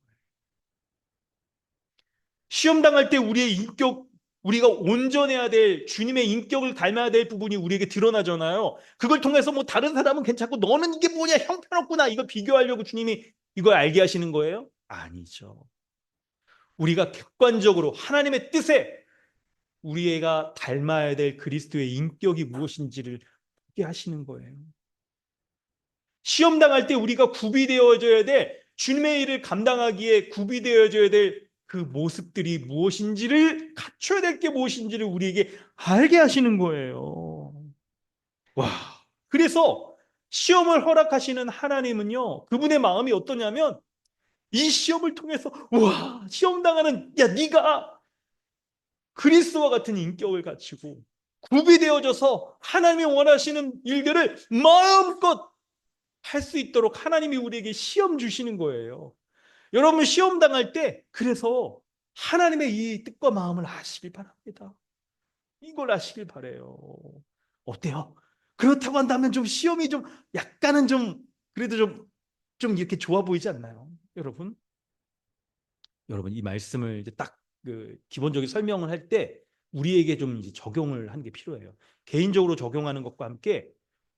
시험 당할 때 우리의 인격, 우리가 온전해야 될 주님의 인격을 닮아야 될 부분이 우리에게 드러나잖아요. 그걸 통해서 뭐 다른 사람은 괜찮고 너는 이게 뭐냐 형편없구나 이거 비교하려고 주님이 이걸 알게 하시는 거예요? 아니죠. 우리가 객관적으로 하나님의 뜻에 우리가 닮아야 될 그리스도의 인격이 무엇인지를 보게 하시는 거예요. 시험 당할 때 우리가 구비되어져야 될 주님의 일을 감당하기에 구비되어져야 될 그 모습들이 무엇인지를 갖춰야 될 게 무엇인지를 우리에게 알게 하시는 거예요. 와, 그래서 시험을 허락하시는 하나님은요, 그분의 마음이 어떠냐면 이 시험을 통해서 와, 시험 당하는 야 네가 그리스도와 같은 인격을 갖추고 구비되어져서 하나님이 원하시는 일들을 마음껏 할 수 있도록 하나님이 우리에게 시험 주시는 거예요. 여러분 시험 당할 때 그래서 하나님의 이 뜻과 마음을 아시길 바랍니다. 이걸 아시길 바래요. 어때요? 그렇다고 한다면 좀 시험이 좀 약간은 좀 그래도 좀 이렇게 좋아 보이지 않나요? 여러분 이 말씀을 이제 딱 그 기본적인 설명을 할 때 우리에게 좀 이제 적용을 하는 게 필요해요. 개인적으로 적용하는 것과 함께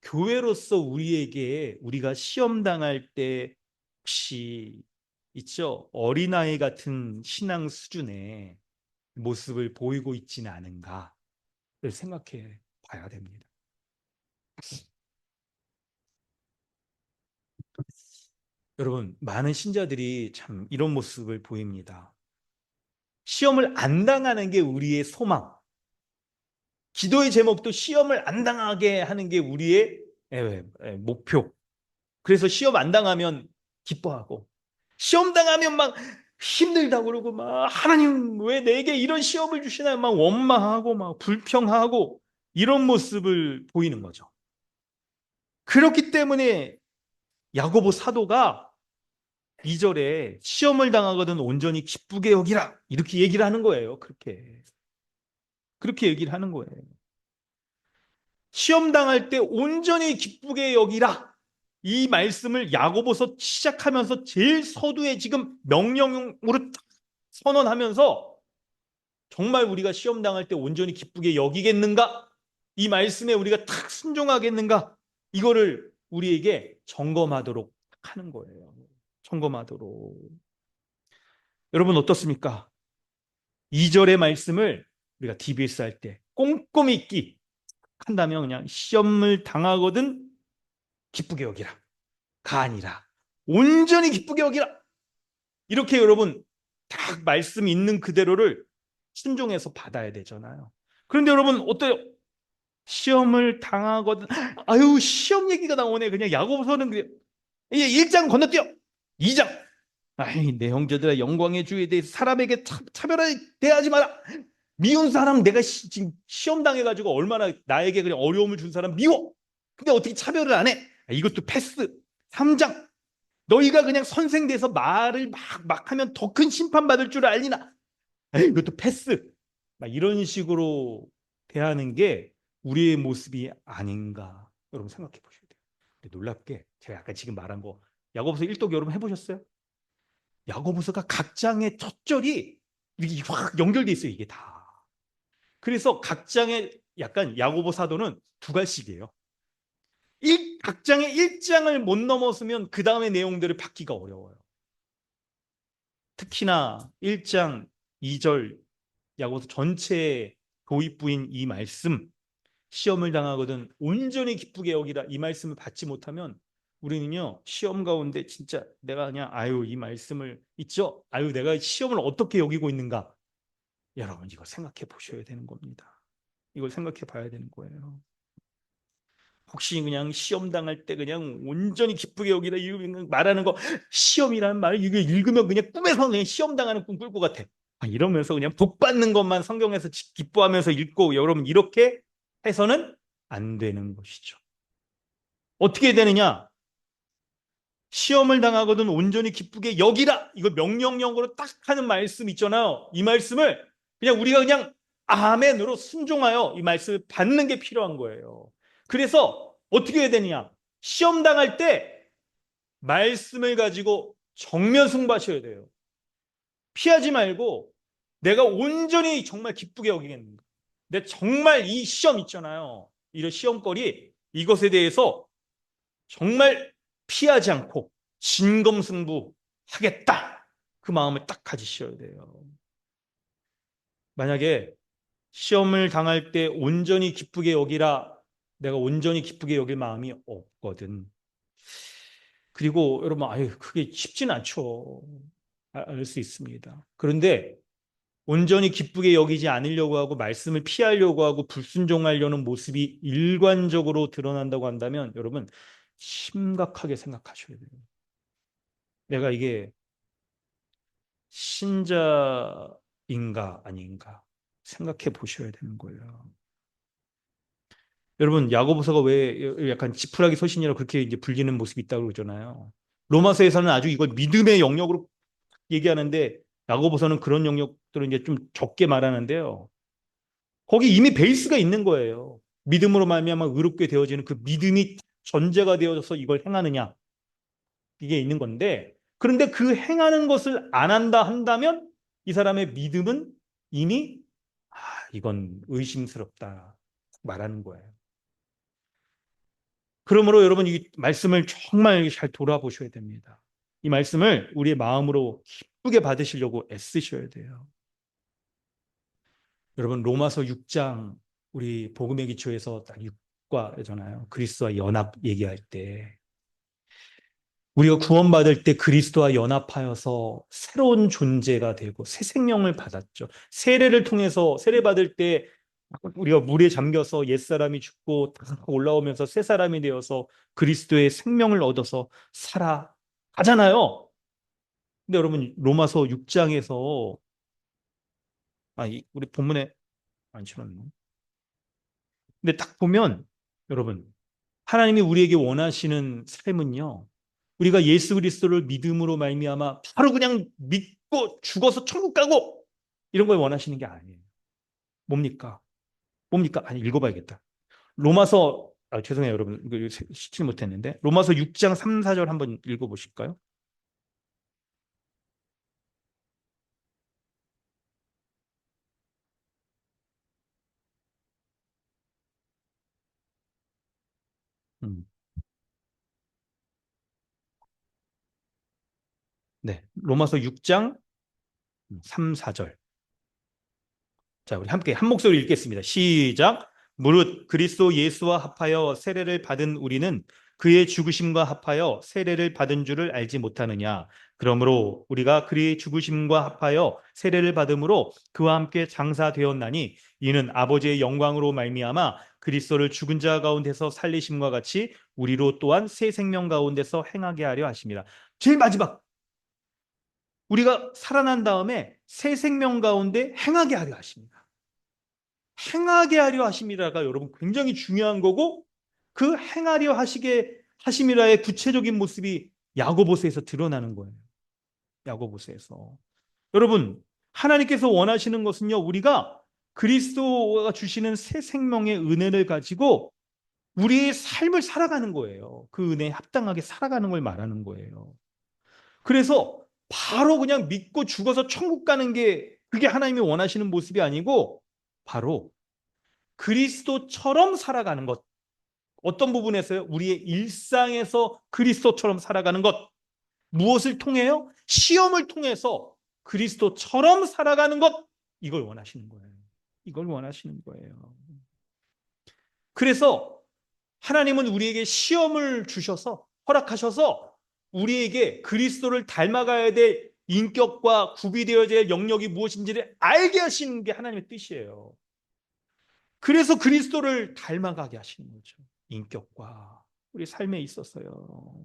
교회로서 우리에게 우리가 시험 당할 때 혹시 있죠? 어린아이 같은 신앙 수준의 모습을 보이고 있지는 않은가를 생각해 봐야 됩니다. 여러분, 많은 신자들이 참 이런 모습을 보입니다. 시험을 안 당하는 게 우리의 소망. 기도의 제목도 시험을 안 당하게 하는 게 우리의 목표. 그래서 시험 안 당하면 기뻐하고 시험 당하면 막 힘들다고 그러고 막 하나님 왜 내게 이런 시험을 주시나요? 막 원망하고 막 불평하고 이런 모습을 보이는 거죠. 그렇기 때문에 야고보 사도가 2절에 시험을 당하거든 온전히 기쁘게 여기라 이렇게 얘기를 하는 거예요. 그렇게 얘기를 하는 거예요. 시험 당할 때 온전히 기쁘게 여기라. 이 말씀을 야고보서 시작하면서 제일 서두에 지금 명령으로 선언하면서 정말 우리가 시험 당할 때 온전히 기쁘게 여기겠는가? 이 말씀에 우리가 탁 순종하겠는가? 이거를 우리에게 점검하도록 하는 거예요. 점검하도록. 여러분 어떻습니까? 2절의 말씀을 우리가 DBS 할 때 꼼꼼히 읽기 한다면 그냥 시험을 당하거든 기쁘게 여기라. 가 아니라 온전히 기쁘게 여기라. 이렇게 여러분 딱 말씀 있는 그대로를 순종해서 받아야 되잖아요. 그런데 여러분 어때요? 시험을 당하거든 아유 시험 얘기가 나오네. 그냥 야고보서는 그냥 1장 건너뛰어. 2장 아이 내 형제들의 영광의 주에 대해 사람에게 차별하게 대하지 마라. 미운 사람 내가 지금 시험 당해가지고 얼마나 나에게 그냥 어려움을 준 사람 미워. 근데 어떻게 차별을 안 해? 이것도 패스. 3장 너희가 그냥 선생 돼서 말을 막 하면 더 큰 심판 받을 줄 알리나? 이것도 패스. 막 이런 식으로 대하는 게 우리의 모습이 아닌가 여러분 생각해 보셔야 돼요. 근데 놀랍게 제가 아까 지금 말한 거 야고보서 1독 여러분 해보셨어요? 야고보서가 각 장의 첫 절이 이렇게 확 연결돼 있어요. 이게 다. 그래서 각 장의 약간 야고보 사도는 두 갈씩이에요. 각 장의 1장을 못 넘었으면 그 다음의 내용들을 받기가 어려워요. 특히나 1장 2절 야고보서 전체의 도입부인 이 말씀, 시험을 당하거든 온전히 기쁘게 여기라, 이 말씀을 받지 못하면 우리는요 시험 가운데 진짜 내가 그냥 아유 이 말씀을 있죠, 아유 내가 시험을 어떻게 여기고 있는가, 여러분 이거 생각해 보셔야 되는 겁니다. 이걸 생각해 봐야 되는 거예요. 혹시 그냥 시험 당할 때 그냥 온전히 기쁘게 여기다 말하는 거, 시험이라는 말 이거 읽으면 그냥 꿈에서 그냥 시험 당하는 꿈 꿀 것 같아, 이러면서 그냥 복 받는 것만 성경에서 기뻐하면서 읽고, 여러분 이렇게 해서는 안 되는 것이죠. 어떻게 되느냐? 시험을 당하거든 온전히 기쁘게 여기라, 이거 명령형으로 딱 하는 말씀 있잖아요. 이 말씀을 그냥 우리가 그냥 아멘으로 순종하여 이 말씀을 받는 게 필요한 거예요. 그래서 어떻게 해야 되느냐? 시험 당할 때 말씀을 가지고 정면 승부하셔야 돼요. 피하지 말고 내가 온전히 정말 기쁘게 여기겠는가, 내 정말 이 시험 있잖아요, 이런 시험거리, 이것에 대해서 정말 피하지 않고 진검승부하겠다, 그 마음을 딱 가지셔야 돼요. 만약에 시험을 당할 때 온전히 기쁘게 여기라, 내가 온전히 기쁘게 여길 마음이 없거든. 그리고 여러분 아유 그게 쉽진 않죠. 알 수 있습니다. 그런데 온전히 기쁘게 여기지 않으려고 하고 말씀을 피하려고 하고 불순종하려는 모습이 일관적으로 드러난다고 한다면 여러분 심각하게 생각하셔야 돼요. 내가 이게 신자인가 아닌가 생각해 보셔야 되는 거예요. 여러분 야고보서가 왜 약간 지푸라기 서신이라고 그렇게 이제 불리는 모습이 있다고 그러잖아요. 로마서에서는 아주 이걸 믿음의 영역으로 얘기하는데 야고보서는 그런 영역들을 이제 좀 적게 말하는데요. 거기 이미 베이스가 있는 거예요. 믿음으로 말미암아 의롭게 되어지는 그 믿음이 전제가 되어져서 이걸 행하느냐, 이게 있는 건데, 그런데 그 행하는 것을 안 한다 한다면 이 사람의 믿음은 이미 이건 의심스럽다 말하는 거예요. 그러므로 여러분 이 말씀을 정말 잘 돌아보셔야 됩니다. 이 말씀을 우리의 마음으로 기쁘게 받으시려고 애쓰셔야 돼요. 여러분 로마서 6장 우리 복음의 기초에서 딱 6과잖아요. 그리스도와 연합 얘기할 때 우리가 구원받을 때 그리스도와 연합하여서 새로운 존재가 되고 새 생명을 받았죠. 세례를 통해서 세례받을 때 우리가 물에 잠겨서 옛사람이 죽고 올라오면서 새 사람이 되어서 그리스도의 생명을 얻어서 살아가잖아요. 근데 여러분 로마서 6장에서 우리 본문에 안 실었네. 근데 딱 보면 여러분 하나님이 우리에게 원하시는 삶은요, 우리가 예수 그리스도를 믿음으로 말미암아 바로 그냥 믿고 죽어서 천국 가고 이런 걸 원하시는 게 아니에요. 뭡니까? 아니 읽어봐야겠다. 로마서 죄송해요 여러분 이거 시킬 못했는데 로마서 6장 3, 4절 한번 읽어보실까요? 네, 로마서 6장 3, 4절. 자, 우리 함께 한 목소리 읽겠습니다. 시작. 무릇 그리스도 예수와 합하여 세례를 받은 우리는 그의 죽으심과 합하여 세례를 받은 줄을 알지 못하느냐. 그러므로 우리가 그의 죽으심과 합하여 세례를 받음으로 그와 함께 장사되었나니 이는 아버지의 영광으로 말미암아 그리스도를 죽은 자 가운데서 살리심과 같이 우리로 또한 새 생명 가운데서 행하게 하려 하심이라. 제일 마지막 우리가 살아난 다음에 새 생명 가운데 행하게 하려 하십니다. 행하게 하려 하심이라가 여러분 굉장히 중요한 거고, 그 행하려 하심이라의 구체적인 모습이 야고보서에서 드러나는 거예요. 야고보서에서. 여러분 하나님께서 원하시는 것은요, 우리가 그리스도가 주시는 새 생명의 은혜를 가지고 우리의 삶을 살아가는 거예요. 그 은혜에 합당하게 살아가는 걸 말하는 거예요. 그래서 바로 그냥 믿고 죽어서 천국 가는 게 그게 하나님이 원하시는 모습이 아니고 바로 그리스도처럼 살아가는 것. 어떤 부분에서요? 우리의 일상에서 그리스도처럼 살아가는 것. 무엇을 통해요? 시험을 통해서 그리스도처럼 살아가는 것, 이걸 원하시는 거예요. 이걸 원하시는 거예요. 그래서 하나님은 우리에게 시험을 주셔서, 허락하셔서 우리에게 그리스도를 닮아가야 될 인격과 구비되어야 할 영역이 무엇인지를 알게 하시는 게 하나님의 뜻이에요. 그래서 그리스도를 닮아가게 하시는 거죠. 인격과 우리 삶에 있었어요.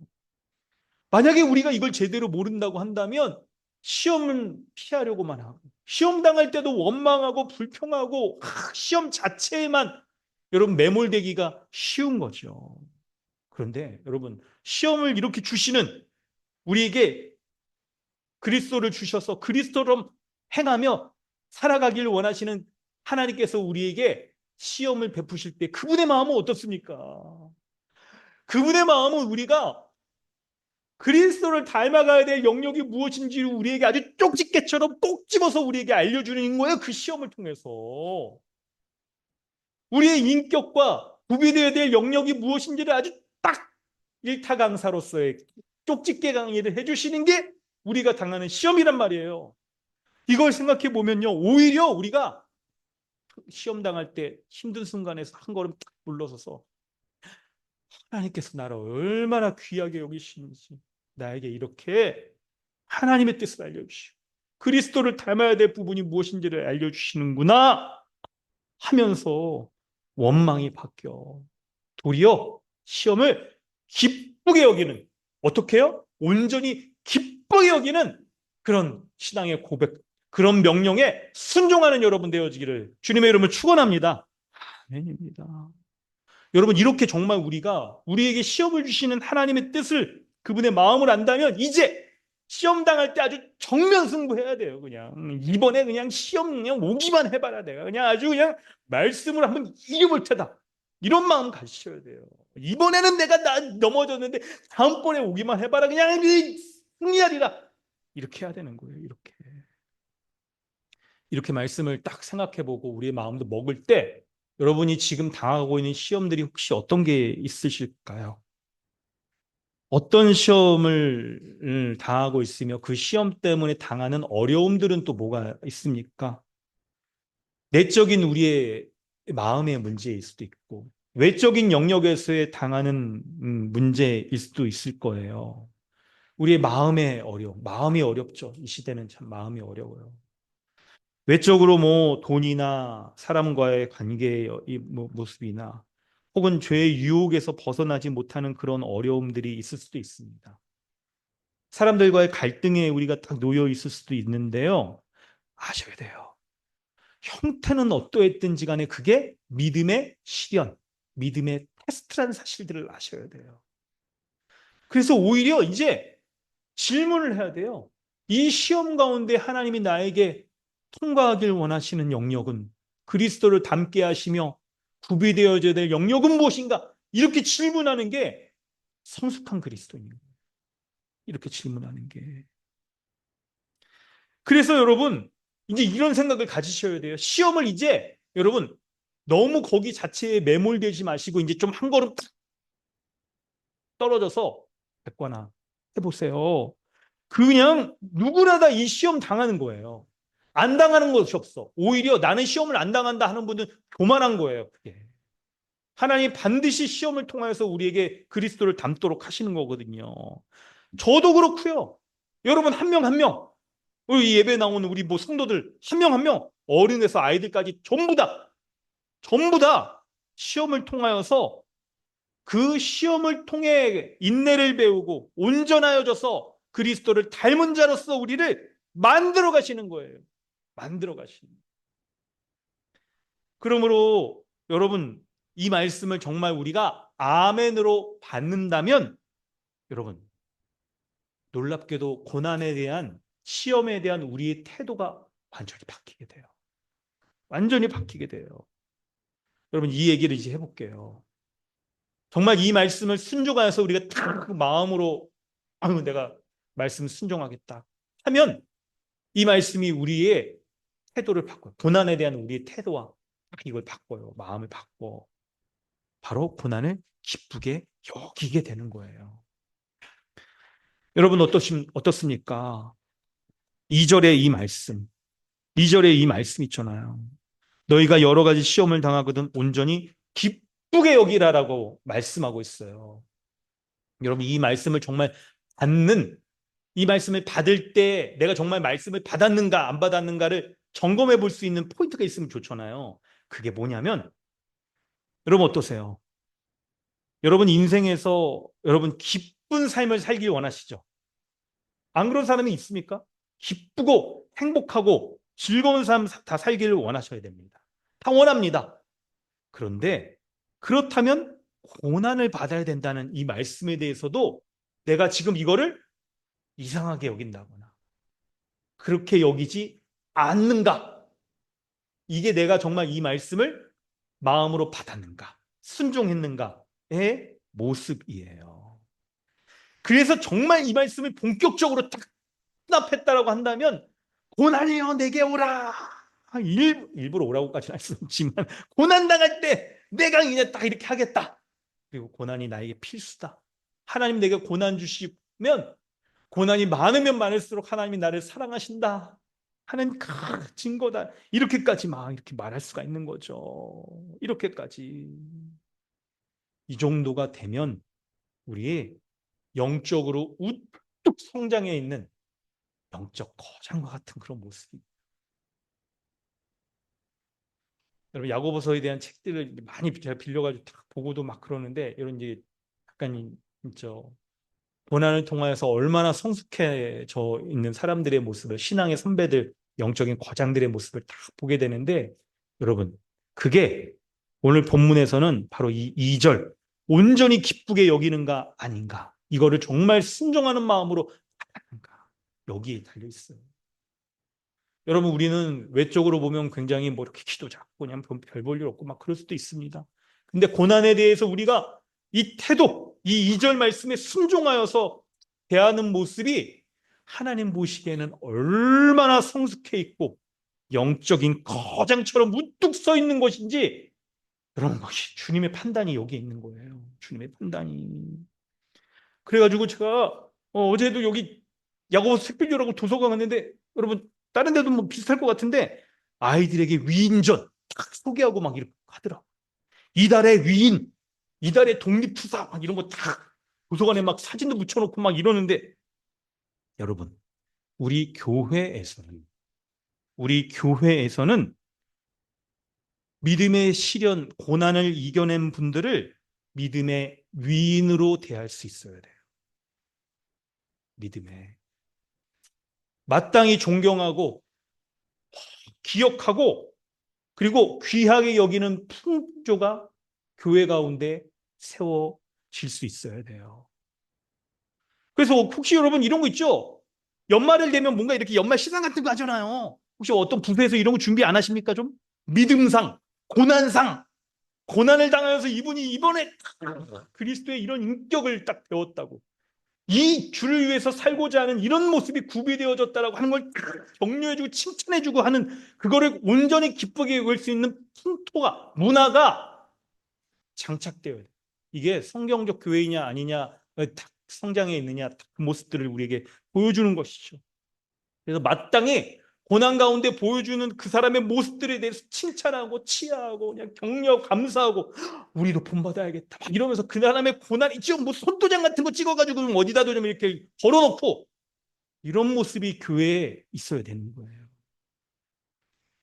만약에 우리가 이걸 제대로 모른다고 한다면 시험은 피하려고만 하고, 시험 당할 때도 원망하고 불평하고, 시험 자체에만 여러분 매몰되기가 쉬운 거죠. 그런데 여러분, 시험을 이렇게 주시는, 우리에게 그리스도를 주셔서 그리스도로 행하며 살아가기를 원하시는 하나님께서 우리에게 시험을 베푸실 때 그분의 마음은 어떻습니까? 그분의 마음은 우리가 그리스도를 닮아가야 될 영역이 무엇인지 우리에게 아주 쪽집게처럼 꼭 집어서 우리에게 알려주는 거예요. 그 시험을 통해서. 우리의 인격과 구비되어야 될 영역이 무엇인지를 아주 딱 일타 강사로서의 쪽집게 강의를 해주시는 게 우리가 당하는 시험이란 말이에요. 이걸 생각해 보면요, 오히려 우리가 시험 당할 때 힘든 순간에서 한 걸음 딱 물러서서 하나님께서 나를 얼마나 귀하게 여기시는지, 나에게 이렇게 하나님의 뜻을 알려주시고 그리스도를 닮아야 될 부분이 무엇인지를 알려주시는구나 하면서 원망이 바뀌어 도리어 시험을 기쁘게 여기는, 어떻게 해요? 온전히 기쁘게 여기는 그런 신앙의 고백, 그런 명령에 순종하는 여러분 되어지기를 주님의 이름을 축원합니다. 아멘입니다. 여러분, 이렇게 정말 우리가 우리에게 시험을 주시는 하나님의 뜻을, 그분의 마음을 안다면 이제 시험 당할 때 아주 정면승부해야 돼요. 그냥 이번에 그냥 시험 그냥 오기만 해봐라, 내가 그냥 아주 그냥 말씀을 한번 이겨볼 테다, 이런 마음 가지셔야 돼요. 이번에는 내가 넘어졌는데 다음번에 오기만 해봐라, 그냥 승리하리라, 이렇게 해야 되는 거예요. 이렇게 말씀을 딱 생각해보고 우리의 마음도 먹을 때 여러분이 지금 당하고 있는 시험들이 혹시 어떤 게 있으실까요? 어떤 시험을 당하고 있으며 그 시험 때문에 당하는 어려움들은 또 뭐가 있습니까? 내적인 우리의 마음의 문제일 수도 있고, 외적인 영역에서의 당하는 문제일 수도 있을 거예요. 우리의 마음의 어려움, 마음이 어렵죠. 이 시대는 참 마음이 어려워요. 외적으로 뭐 돈이나 사람과의 관계의 모습이나 혹은 죄의 유혹에서 벗어나지 못하는 그런 어려움들이 있을 수도 있습니다. 사람들과의 갈등에 우리가 딱 놓여 있을 수도 있는데요. 아셔야 돼요. 형태는 어떠했든지 간에 그게 믿음의 시련, 믿음의 테스트라는 사실들을 아셔야 돼요. 그래서 오히려 이제 질문을 해야 돼요. 이 시험 가운데 하나님이 나에게 통과하길 원하시는 영역은, 그리스도를 닮게 하시며 구비되어져야 될 영역은 무엇인가? 이렇게 질문하는 게 성숙한 그리스도인입니다. 이렇게 질문하는 게. 그래서 여러분, 이제 이런 생각을 가지셔야 돼요. 시험을 이제 여러분 너무 거기 자체에 매몰되지 마시고 이제 좀 한 걸음 딱 떨어져서 뵙거나 해보세요. 그냥 누구나 다 이 시험 당하는 거예요. 안 당하는 것이 없어. 오히려 나는 시험을 안 당한다 하는 분은 교만한 거예요. 그게. 하나님 반드시 시험을 통해서 우리에게 그리스도를 닮도록 하시는 거거든요. 저도 그렇고요. 여러분 한 명 한 명, 우리 예배 나오는 우리 뭐 성도들 한 명 한 명, 어른에서 아이들까지 전부 다 시험을 통하여서 그 시험을 통해 인내를 배우고 온전하여져서 그리스도를 닮은 자로서 우리를 만들어 가시는 거예요. 만들어 가시는. 그러므로 여러분, 이 말씀을 정말 우리가 아멘으로 받는다면 여러분, 놀랍게도 고난에 대한, 시험에 대한 우리의 태도가 완전히 바뀌게 돼요. 완전히 바뀌게 돼요. 여러분, 이 얘기를 이제 해볼게요. 정말 이 말씀을 순종하여서 우리가 딱 마음으로 아유 내가 말씀 순종하겠다 하면 이 말씀이 우리의 태도를 바꿔요. 고난에 대한 우리의 태도와 이걸 바꿔요. 마음을 바꿔. 바로 고난을 기쁘게 여기게 되는 거예요. 여러분 어떻습니까? 2절의 이 말씀, 2절의 이 말씀 있잖아요. 너희가 여러 가지 시험을 당하거든 온전히 기쁘게 여기라라고 말씀하고 있어요. 여러분, 이 말씀을 정말 받는, 이 말씀을 받을 때 내가 정말 말씀을 받았는가 안 받았는가를 점검해 볼 수 있는 포인트가 있으면 좋잖아요. 그게 뭐냐면, 여러분 어떠세요? 여러분 인생에서 여러분 기쁜 삶을 살길 원하시죠? 안 그런 사람이 있습니까? 기쁘고 행복하고 즐거운 삶 다 살기를 원하셔야 됩니다. 다 원합니다. 그런데 그렇다면 고난을 받아야 된다는 이 말씀에 대해서도 내가 지금 이거를 이상하게 여긴다거나 그렇게 여기지 않는가? 이게 내가 정말 이 말씀을 마음으로 받았는가? 순종했는가의 모습이에요. 그래서 정말 이 말씀을 본격적으로 딱 수납했다라고 한다면 고난이여 내게 오라. 일부러 오라고까지는 할 수 없지만 고난당할 때 내가 이제 딱 이렇게 하겠다. 그리고 고난이 나에게 필수다. 하나님 내게 고난 주시면 고난이 많으면 많을수록 하나님이 나를 사랑하신다 하는 큰 증거다. 이렇게까지 막 이렇게 말할 수가 있는 거죠. 이렇게까지. 이 정도가 되면 우리의 영적으로 우뚝 성장해 있는 영적 거장과 같은 그런 모습이. 여러분 야고보서에 대한 책들을 많이 제가 빌려가지고 다 보고도 막 그러는데 이런 이제 약간 저 고난을 통하여서 얼마나 성숙해져 있는 사람들의 모습을, 신앙의 선배들, 영적인 거장들의 모습을 다 보게 되는데, 여러분 그게 오늘 본문에서는 바로 이 2절 온전히 기쁘게 여기는가 아닌가, 이거를 정말 순종하는 마음으로 하는가, 여기에 달려 있어요. 여러분 우리는 외적으로 보면 굉장히 뭐 이렇게 키도 작고 그냥 별 볼 일 없고 막 그럴 수도 있습니다. 근데 고난에 대해서 우리가 이 태도, 이 2절 말씀에 순종하여서 대하는 모습이 하나님 보시기에는 얼마나 성숙해 있고 영적인 거장처럼 우뚝 서 있는 것인지, 그런 것이 주님의 판단이 여기에 있는 거예요. 주님의 판단이. 그래가지고 제가 어제도 여기 야고보서 특별히라고 도서관 갔는데, 여러분 다른 데도 뭐 비슷할 것 같은데 아이들에게 위인전 딱 소개하고 막 이렇게 하더라고. 이달의 위인, 이달의 독립투사 막 이런 거 딱 도서관에 막 사진도 붙여놓고 막 이러는데, 여러분 우리 교회에서는 믿음의 시련, 고난을 이겨낸 분들을 믿음의 위인으로 대할 수 있어야 돼요. 믿음에 마땅히 존경하고 기억하고 그리고 귀하게 여기는 풍조가 교회 가운데 세워질 수 있어야 돼요. 그래서 혹시 여러분 이런 거 있죠? 연말을 되면 뭔가 이렇게 연말 시상 같은 거 하잖아요. 혹시 어떤 부서에서 이런 거 준비 안 하십니까? 좀 믿음상, 고난상, 고난을 당하여서 이분이 이번에 그리스도의 이런 인격을 딱 배웠다고, 이 주를 위해서 살고자 하는 이런 모습이 구비되어졌다라고 하는 걸 격려해주고 칭찬해주고 하는, 그거를 온전히 기쁘게 여길 수 있는 풍토가, 문화가 장착되어야 돼. 이게 성경적 교회이냐 아니냐, 딱 성장해 있느냐, 그 모습들을 우리에게 보여주는 것이죠. 그래서 마땅히 고난 가운데 보여주는 그 사람의 모습들에 대해서 칭찬하고 치하하고 그냥 격려 감사하고 우리도 본받아야겠다 막 이러면서 그 사람의 고난이 지금 뭐 손도장 같은 거 찍어가지고 어디다도 좀 이렇게 걸어놓고, 이런 모습이 교회에 있어야 되는 거예요.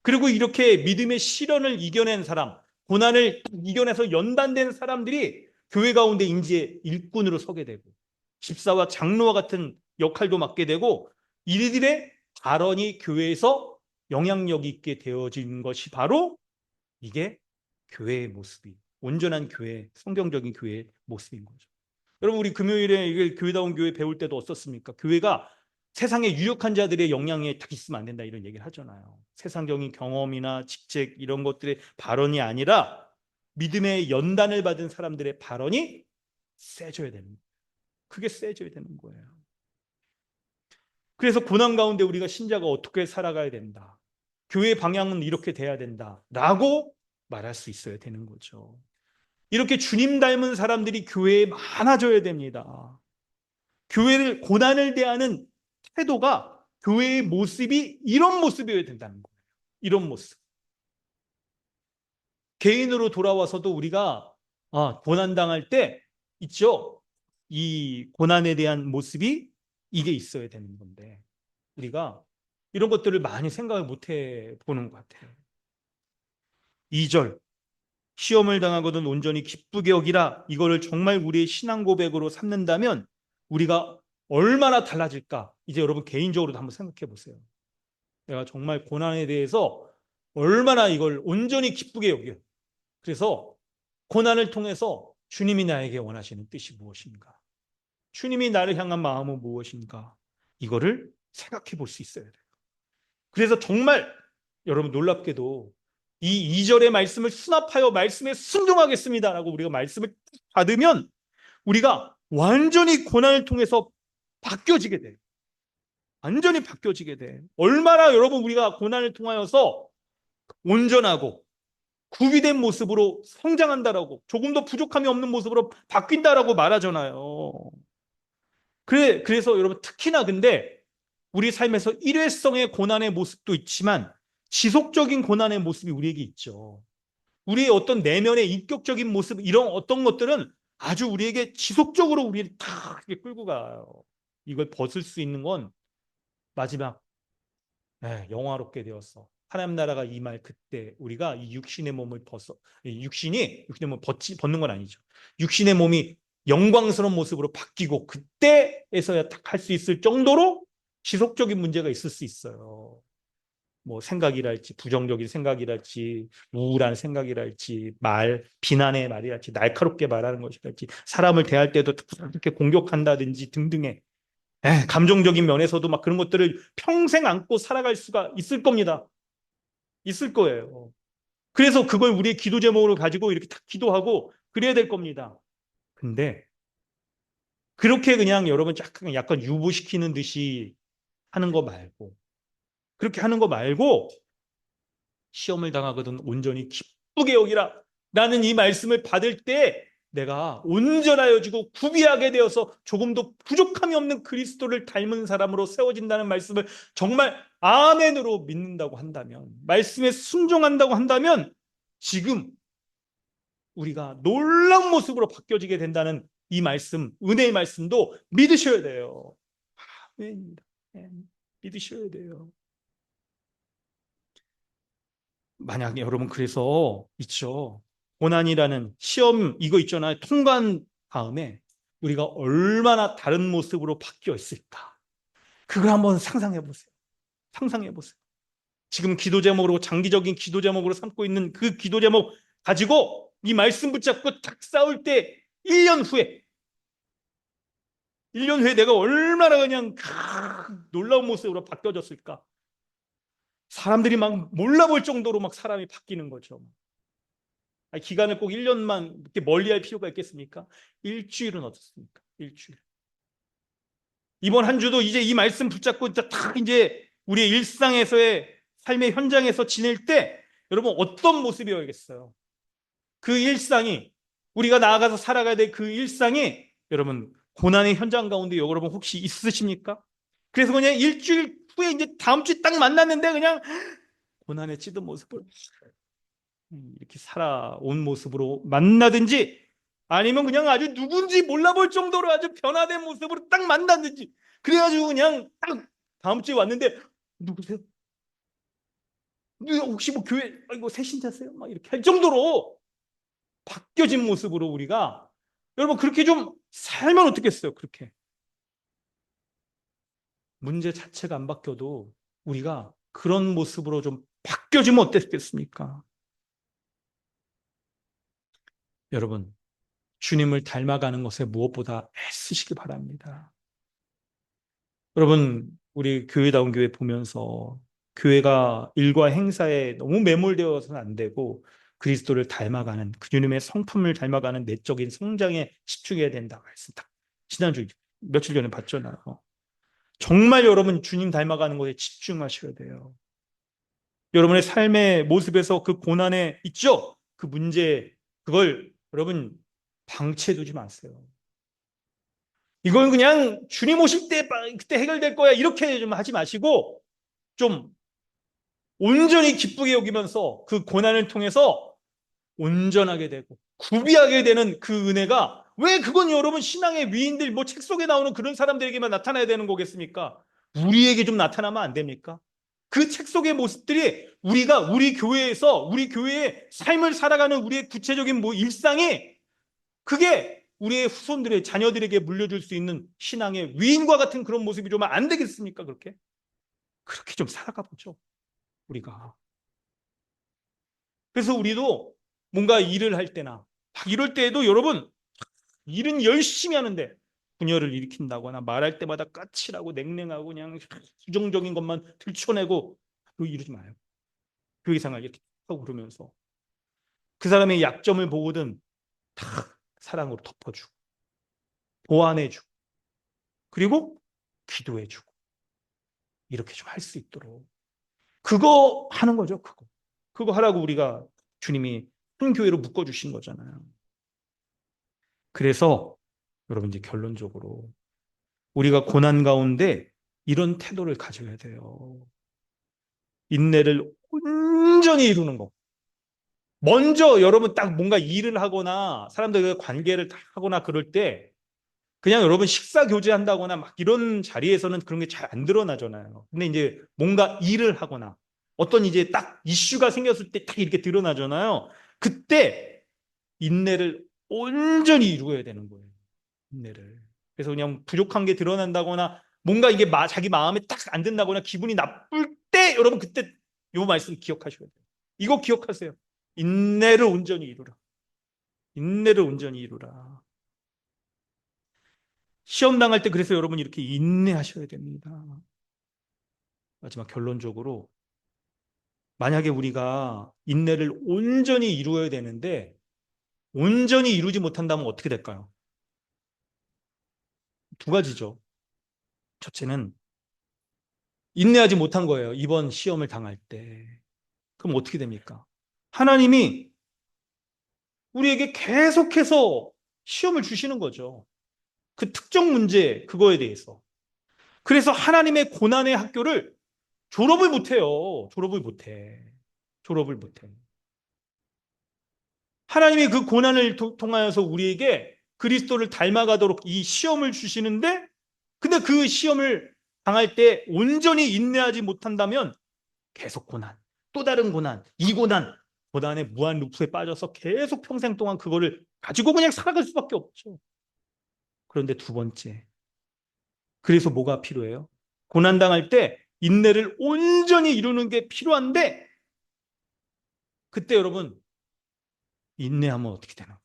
그리고 이렇게 믿음의 시련을 이겨낸 사람, 고난을 이겨내서 연단된 사람들이 교회 가운데 인지의 일꾼으로 서게 되고 집사와 장로와 같은 역할도 맡게 되고, 이들의 발언이 교회에서 영향력 있게 되어진 것이 바로 이게 교회의 모습이, 온전한 교회, 성경적인 교회의 모습인 거죠. 여러분 우리 금요일에 이게 교회다운 교회 배울 때도 어떻습니까? 교회가 세상에 유력한 자들의 영향에 딱 있으면 안 된다 이런 얘기를 하잖아요. 세상적인 경험이나 직책 이런 것들의 발언이 아니라 믿음의 연단을 받은 사람들의 발언이 세져야 되는 거예요. 그게 세져야 되는 거예요. 그래서 고난 가운데 우리가 신자가 어떻게 살아가야 된다, 교회 방향은 이렇게 돼야 된다라고 말할 수 있어야 되는 거죠. 이렇게 주님 닮은 사람들이 교회에 많아져야 됩니다. 교회를, 고난을 대하는 태도가 교회의 모습이 이런 모습이어야 된다는 거예요. 이런 모습. 개인으로 돌아와서도 우리가 고난당할 때 있죠. 이 고난에 대한 모습이 이게 있어야 되는 건데 우리가 이런 것들을 많이 생각을 못 해 보는 것 같아요. 2절 시험을 당하거든 온전히 기쁘게 여기라. 이거를 정말 우리의 신앙 고백으로 삼는다면 우리가 얼마나 달라질까? 이제 여러분 개인적으로도 한번 생각해 보세요. 내가 정말 고난에 대해서 얼마나 이걸 온전히 기쁘게 여겨. 그래서 고난을 통해서 주님이 나에게 원하시는 뜻이 무엇인가? 주님이 나를 향한 마음은 무엇인가? 이거를 생각해 볼 수 있어야 돼요. 그래서 정말 여러분 놀랍게도 이 2절의 말씀을 수납하여 말씀에 순종하겠습니다라고 우리가 말씀을 받으면 우리가 완전히 고난을 통해서 바뀌어지게 돼요. 완전히 바뀌어지게 돼. 얼마나 여러분 우리가 고난을 통하여서 온전하고 구비된 모습으로 성장한다라고 조금 더 부족함이 없는 모습으로 바뀐다라고 말하잖아요. 그래서 여러분 특히나 근데 우리 삶에서 일회성의 고난의 모습도 있지만 지속적인 고난의 모습이 우리에게 있죠. 우리의 어떤 내면의 인격적인 모습 이런 어떤 것들은 아주 우리에게 지속적으로 우리를 다 끌고 가요. 이걸 벗을 수 있는 건 마지막 영화롭게 되었어. 하나님 나라가 임할 그때 우리가 이 육신의 몸을 육신의 몸을 벗는 건 아니죠. 육신의 몸이 영광스러운 모습으로 바뀌고 그때에서야 딱 할 수 있을 정도로 지속적인 문제가 있을 수 있어요. 뭐 생각이랄지 부정적인 생각이랄지 우울한 생각이랄지 비난의 말이랄지 날카롭게 말하는 것이랄지 사람을 대할 때도 이렇게 공격한다든지 등등의 감정적인 면에서도 막 그런 것들을 평생 안고 살아갈 수가 있을 겁니다. 있을 거예요. 그래서 그걸 우리의 기도 제목으로 가지고 이렇게 딱 기도하고 그래야 될 겁니다. 근데 그렇게 그냥 여러분 약간 유보시키는 듯이 하는 거 말고 그렇게 하는 거 말고 시험을 당하거든 온전히 기쁘게 여기라. 나는 이 말씀을 받을 때 내가 온전하여지고 구비하게 되어서 조금도 부족함이 없는 그리스도를 닮은 사람으로 세워진다는 말씀을 정말 아멘으로 믿는다고 한다면 말씀에 순종한다고 한다면 지금 우리가 놀라운 모습으로 바뀌어지게 된다는 이 말씀, 은혜의 말씀도 믿으셔야 돼요. 아멘입니다. 믿으셔야 돼요. 만약에 여러분 그래서 있죠. 고난이라는 시험 이거 있잖아요. 통과한 다음에 우리가 얼마나 다른 모습으로 바뀌어 있을까? 그걸 한번 상상해 보세요. 상상해 보세요. 지금 기도 제목으로 장기적인 기도 제목으로 삼고 있는 그 기도 제목 가지고 이 말씀 붙잡고 딱 싸울 때 1년 후에 1년 후에 내가 얼마나 그냥 놀라운 모습으로 바뀌어졌을까? 사람들이 막 몰라볼 정도로 막 사람이 바뀌는 거죠. 기간을 꼭 1년만 이렇게 멀리할 필요가 있겠습니까? 일주일은 어떻습니까? 일주일. 이번 한 주도 이제 이 말씀 붙잡고 이제 우리의 일상에서의 삶의 현장에서 지낼 때 여러분 어떤 모습이어야겠어요? 그 일상이 우리가 나아가서 살아가야 될 그 일상이 여러분 고난의 현장 가운데 여러분 혹시 있으십니까? 그래서 그냥 일주일 후에 이제 다음 주에 딱 만났는데 그냥 고난에 찌든 모습을 이렇게 살아온 모습으로 만나든지 아니면 그냥 아주 누군지 몰라볼 정도로 아주 변화된 모습으로 딱 만났는지 그래가지고 그냥 딱 다음 주에 왔는데 누구세요? 혹시 뭐 교회 이거 새신자세요? 막 이렇게 할 정도로 바뀌어진 모습으로 우리가 여러분 그렇게 좀 살면 어떻겠어요? 그렇게 문제 자체가 안 바뀌어도 우리가 그런 모습으로 좀 바뀌어지면 어땠겠습니까? 여러분 주님을 닮아가는 것에 무엇보다 애쓰시기 바랍니다. 여러분 우리 교회다운 교회 보면서 교회가 일과 행사에 너무 매몰되어서는 안 되고 그리스도를 닮아가는 그 주님의 성품을 닮아가는 내적인 성장에 집중해야 된다 말씀 딱 지난주 며칠 전에 봤잖아요. 정말 여러분 주님 닮아가는 것에 집중하셔야 돼요. 여러분의 삶의 모습에서 그 고난에 있죠? 그 문제 그걸 여러분 방치해 두지 마세요. 이건 그냥 주님 오실 때 그때 해결될 거야 이렇게 좀 하지 마시고 좀 온전히 기쁘게 여기면서 그 고난을 통해서 온전하게 되고 구비하게 되는 그 은혜가 왜 그건 여러분 신앙의 위인들 뭐 책 속에 나오는 그런 사람들에게만 나타나야 되는 거겠습니까? 우리에게 좀 나타나면 안 됩니까? 그 책 속의 모습들이 우리가 우리 교회에서 우리 교회의 삶을 살아가는 우리의 구체적인 뭐 일상이 그게 우리의 후손들의 자녀들에게 물려줄 수 있는 신앙의 위인과 같은 그런 모습이 좀 안 되겠습니까? 그렇게 좀 살아가 보죠. 우리가. 그래서 우리도 뭔가 일을 할 때나 막 이럴 때에도 여러분 일은 열심히 하는데 분열을 일으킨다거나 말할 때마다 까칠하고 냉랭하고 그냥 부정적인 것만 들춰내고 이러지 마요. 교회 생활 이렇게 하고 그러면서 그 사람의 약점을 보거든 다 사랑으로 덮어주고 보완해주고 그리고 기도해주고 이렇게 좀 할 수 있도록 그거 하는 거죠. 그거 하라고 우리가 주님이 한 교회로 묶어주신 거잖아요. 그래서 여러분 이제 결론적으로 우리가 고난 가운데 이런 태도를 가져야 돼요. 인내를 온전히 이루는 거. 먼저 여러분 딱 뭔가 일을 하거나 사람들과 관계를 다 하거나 그럴 때 그냥 여러분 식사 교제한다거나 막 이런 자리에서는 그런 게 잘 안 드러나잖아요. 근데 이제 뭔가 일을 하거나 어떤 이제 딱 이슈가 생겼을 때 딱 이렇게 드러나잖아요. 그때 인내를 온전히 이루어야 되는 거예요. 인내를. 그래서 그냥 부족한 게 드러난다거나 뭔가 이게 자기 마음에 딱 안 든다거나 기분이 나쁠 때 여러분 그때 요 말씀 기억하셔야 돼요. 이거 기억하세요. 인내를 온전히 이루라. 인내를 온전히 이루라. 시험 당할 때 그래서 여러분 이렇게 인내하셔야 됩니다. 마지막 결론적으로 만약에 우리가 인내를 온전히 이루어야 되는데 온전히 이루지 못한다면 어떻게 될까요? 두 가지죠. 첫째는 인내하지 못한 거예요. 이번 시험을 당할 때. 그럼 어떻게 됩니까? 하나님이 우리에게 계속해서 시험을 주시는 거죠. 그 특정 문제, 그거에 대해서. 그래서 하나님의 고난의 학교를 졸업을 못해요. 졸업을 못해. 졸업을 못해. 하나님이 그 고난을 통하여서 우리에게 그리스도를 닮아가도록 이 시험을 주시는데, 근데 그 시험을 당할 때 온전히 인내하지 못한다면 계속 고난, 또 다른 고난, 이 고난, 고난의 무한 루프에 빠져서 계속 평생 동안 그거를 가지고 그냥 살아갈 수밖에 없죠. 그런데 두 번째, 그래서 뭐가 필요해요? 고난 당할 때 인내를 온전히 이루는 게 필요한데 그때 여러분 인내하면 어떻게 되는가?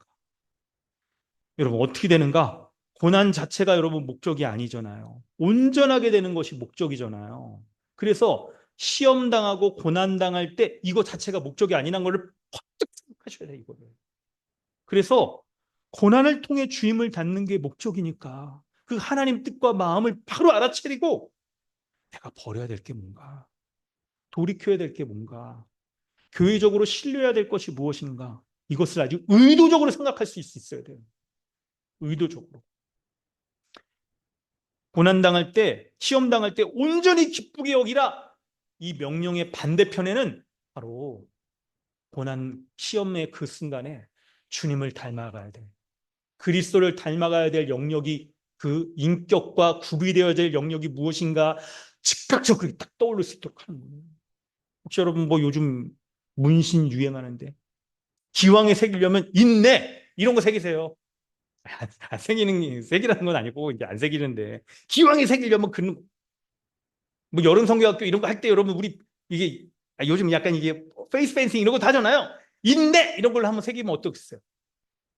여러분 어떻게 되는가? 고난 자체가 여러분 목적이 아니잖아요. 온전하게 되는 것이 목적이잖아요. 그래서 시험 당하고 고난 당할 때 이거 자체가 목적이 아니란 거를 퍼뜩 생각하셔야 돼요, 이거를. 그래서 고난을 통해 주임을 닫는 게 목적이니까 그 하나님 뜻과 마음을 바로 알아차리고 내가 버려야 될 게 뭔가, 돌이켜야 될 게 뭔가, 교회적으로 신뢰해야 될 것이 무엇인가, 이것을 아주 의도적으로 생각할 수 있어야 돼요. 의도적으로. 고난당할 때, 시험당할 때 온전히 기쁘게 여기라. 이 명령의 반대편에는 바로 고난, 시험의 그 순간에 주님을 닮아가야 돼. 그리스도를 닮아가야 될 영역이 그 인격과 구비되어야 될 영역이 무엇인가 즉각적으로 딱 떠오를 수 있도록 하는 거예요. 혹시 여러분 뭐 요즘 문신 유행하는데 기왕에 새기려면 인내 이런 거 새기세요. 안 새기라는 건 아니고 이제 안 새기는데 기왕에 새기려면 뭐 여름 성경학교 이런 거 할 때 여러분 우리 이게 요즘 약간 이게 페이스 펜싱 이런 거 다 하잖아요. 인내 이런 걸로 한번 새기면 어떻겠어요?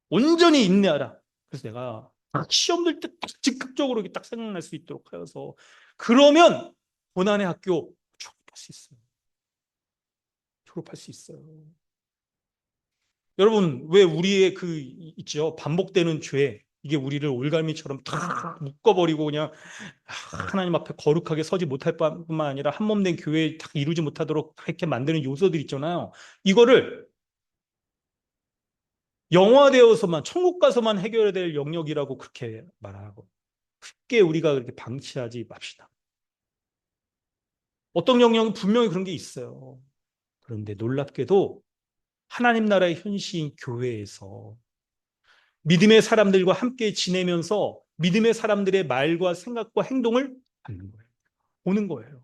온전히 인내하라. 그래서 내가 시험 들 때 딱 즉각적으로 이렇게 딱 생각날 수 있도록 하여서 그러면 고난의 학교 졸업할 수 있어요. 졸업할 수 있어요. 여러분 왜 우리의 있죠 반복되는 죄 이게 우리를 올갈미처럼 다 묶어버리고 그냥 하나님 앞에 거룩하게 서지 못할 뿐만 아니라 한 몸 된 교회에 딱 이루지 못하도록 이렇게 만드는 요소들 있잖아요. 이거를 영화되어서만 천국 가서만 해결해야 될 영역이라고 그렇게 말하고 쉽게 우리가 그렇게 방치하지 맙시다. 어떤 영역은 분명히 그런 게 있어요. 그런데 놀랍게도 하나님 나라의 현시인 교회에서 믿음의 사람들과 함께 지내면서 믿음의 사람들의 말과 생각과 행동을 받는 거예요. 보는 거예요.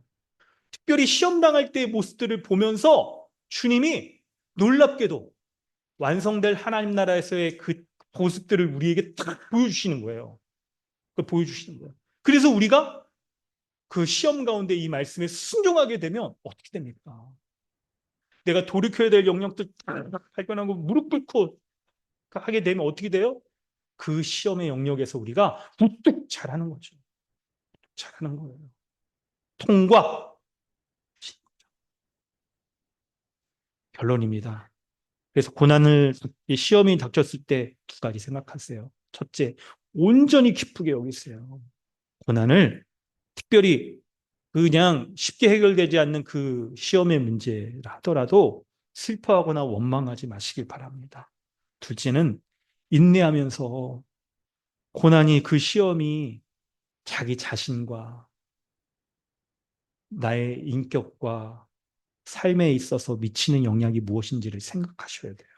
특별히 시험 당할 때의 모습들을 보면서 주님이 놀랍게도 완성될 하나님 나라에서의 그 모습들을 우리에게 딱 보여주시는 거예요. 보여주시는 거예요. 그래서 우리가 그 시험 가운데 이 말씀에 순종하게 되면 어떻게 됩니까? 내가 돌이켜야 될 영역들 딱 발견하고 무릎 꿇고 하게 되면 어떻게 돼요? 그 시험의 영역에서 우리가 우뚝 잘하는 거죠. 잘하는 거예요. 통과. 결론입니다. 그래서 고난을 시험이 닥쳤을 때 두 가지 생각하세요. 첫째, 온전히 기쁘게 여기세요. 고난을 특별히 그냥 쉽게 해결되지 않는 그 시험의 문제라 하더라도 슬퍼하거나 원망하지 마시길 바랍니다. 둘째는 인내하면서 고난이 그 시험이 자기 자신과 나의 인격과 삶에 있어서 미치는 영향이 무엇인지를 생각하셔야 돼요.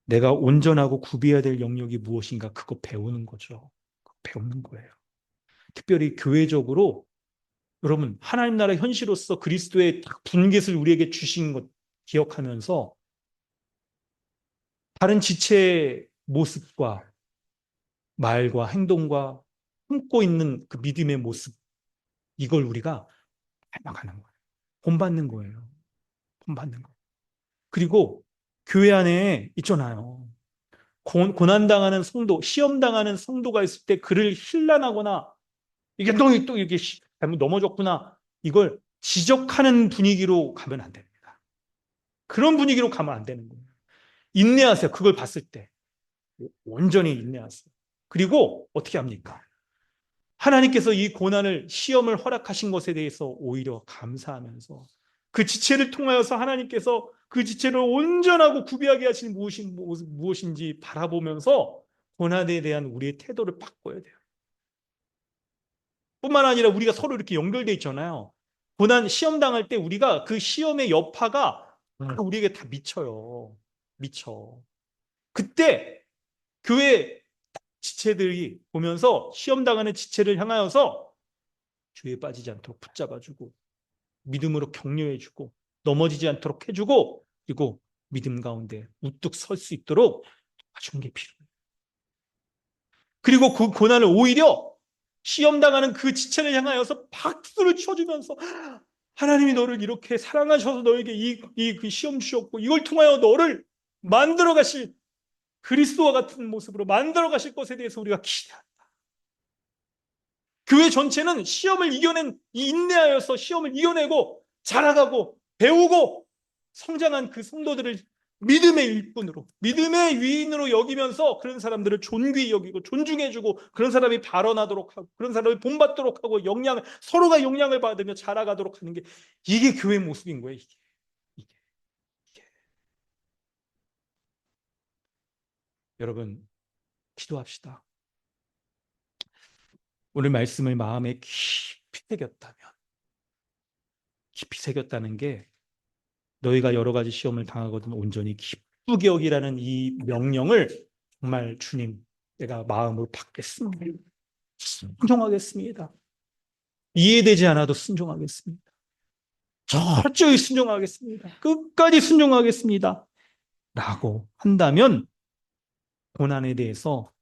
내가 온전하고 구비해야 될 영역이 무엇인가 그거 배우는 거죠. 배우는 거예요. 특별히 교회적으로 여러분 하나님 나라 현시로서 그리스도의 분깃을 우리에게 주신 것 기억하면서 다른 지체의 모습과 말과 행동과 품고 있는 그 믿음의 모습 이걸 우리가 닮아가는 거예요. 본받는 거예요. 본받는 거. 그리고 교회 안에 있잖아요. 고난당하는 성도, 시험당하는 성도가 있을 때 그를 힐난하거나 이게 너 또 이렇게 잘못 넘어졌구나. 이걸 지적하는 분위기로 가면 안 됩니다. 그런 분위기로 가면 안 되는 거예요. 인내하세요. 그걸 봤을 때. 온전히 인내하세요. 그리고 어떻게 합니까? 하나님께서 이 고난을 시험을 허락하신 것에 대해서 오히려 감사하면서 그 지체를 통하여서 하나님께서 그 지체를 온전하고 구비하게 하신 무엇인지 바라보면서 고난에 대한 우리의 태도를 바꿔야 돼요. 뿐만 아니라 우리가 서로 이렇게 연결돼 있잖아요. 고난 시험 당할 때 우리가 그 시험의 여파가 우리에게 다 미쳐요. 미쳐. 그때 교회 지체들이 보면서 시험 당하는 지체를 향하여서 죄에 빠지지 않도록 붙잡아주고 믿음으로 격려해주고 넘어지지 않도록 해주고 그리고 믿음 가운데 우뚝 설 수 있도록 도와주는 게 필요해요. 그리고 그 고난을 오히려 시험 당하는 그 지체를 향하여서 박수를 쳐주면서 하나님이 너를 이렇게 사랑하셔서 너에게 그 시험 주셨고 이걸 통하여 너를 만들어 가실 그리스도와 같은 모습으로 만들어 가실 것에 대해서 우리가 기대한다. 교회 전체는 시험을 이겨낸 인내하여서 시험을 이겨내고 자라가고 배우고 성장한 그 성도들을 믿음의 일꾼으로 믿음의 위인으로 여기면서 그런 사람들을 존귀히 여기고 존중해주고 그런 사람이 발언하도록 하고 그런 사람이 본받도록 하고 서로가 영향을 받으며 자라가도록 하는 게 이게 교회의 모습인 거예요. 이게. 여러분 기도합시다. 오늘 말씀을 마음에 깊이 새겼다는 게 너희가 여러 가지 시험을 당하거든 온전히 기쁘게 여기라는 이 명령을 정말 주님 내가 마음으로 받겠습니다. 순종하겠습니다. 이해되지 않아도 순종하겠습니다. 철저히 순종하겠습니다. 끝까지 순종하겠습니다. 라고 한다면 고난에 대해서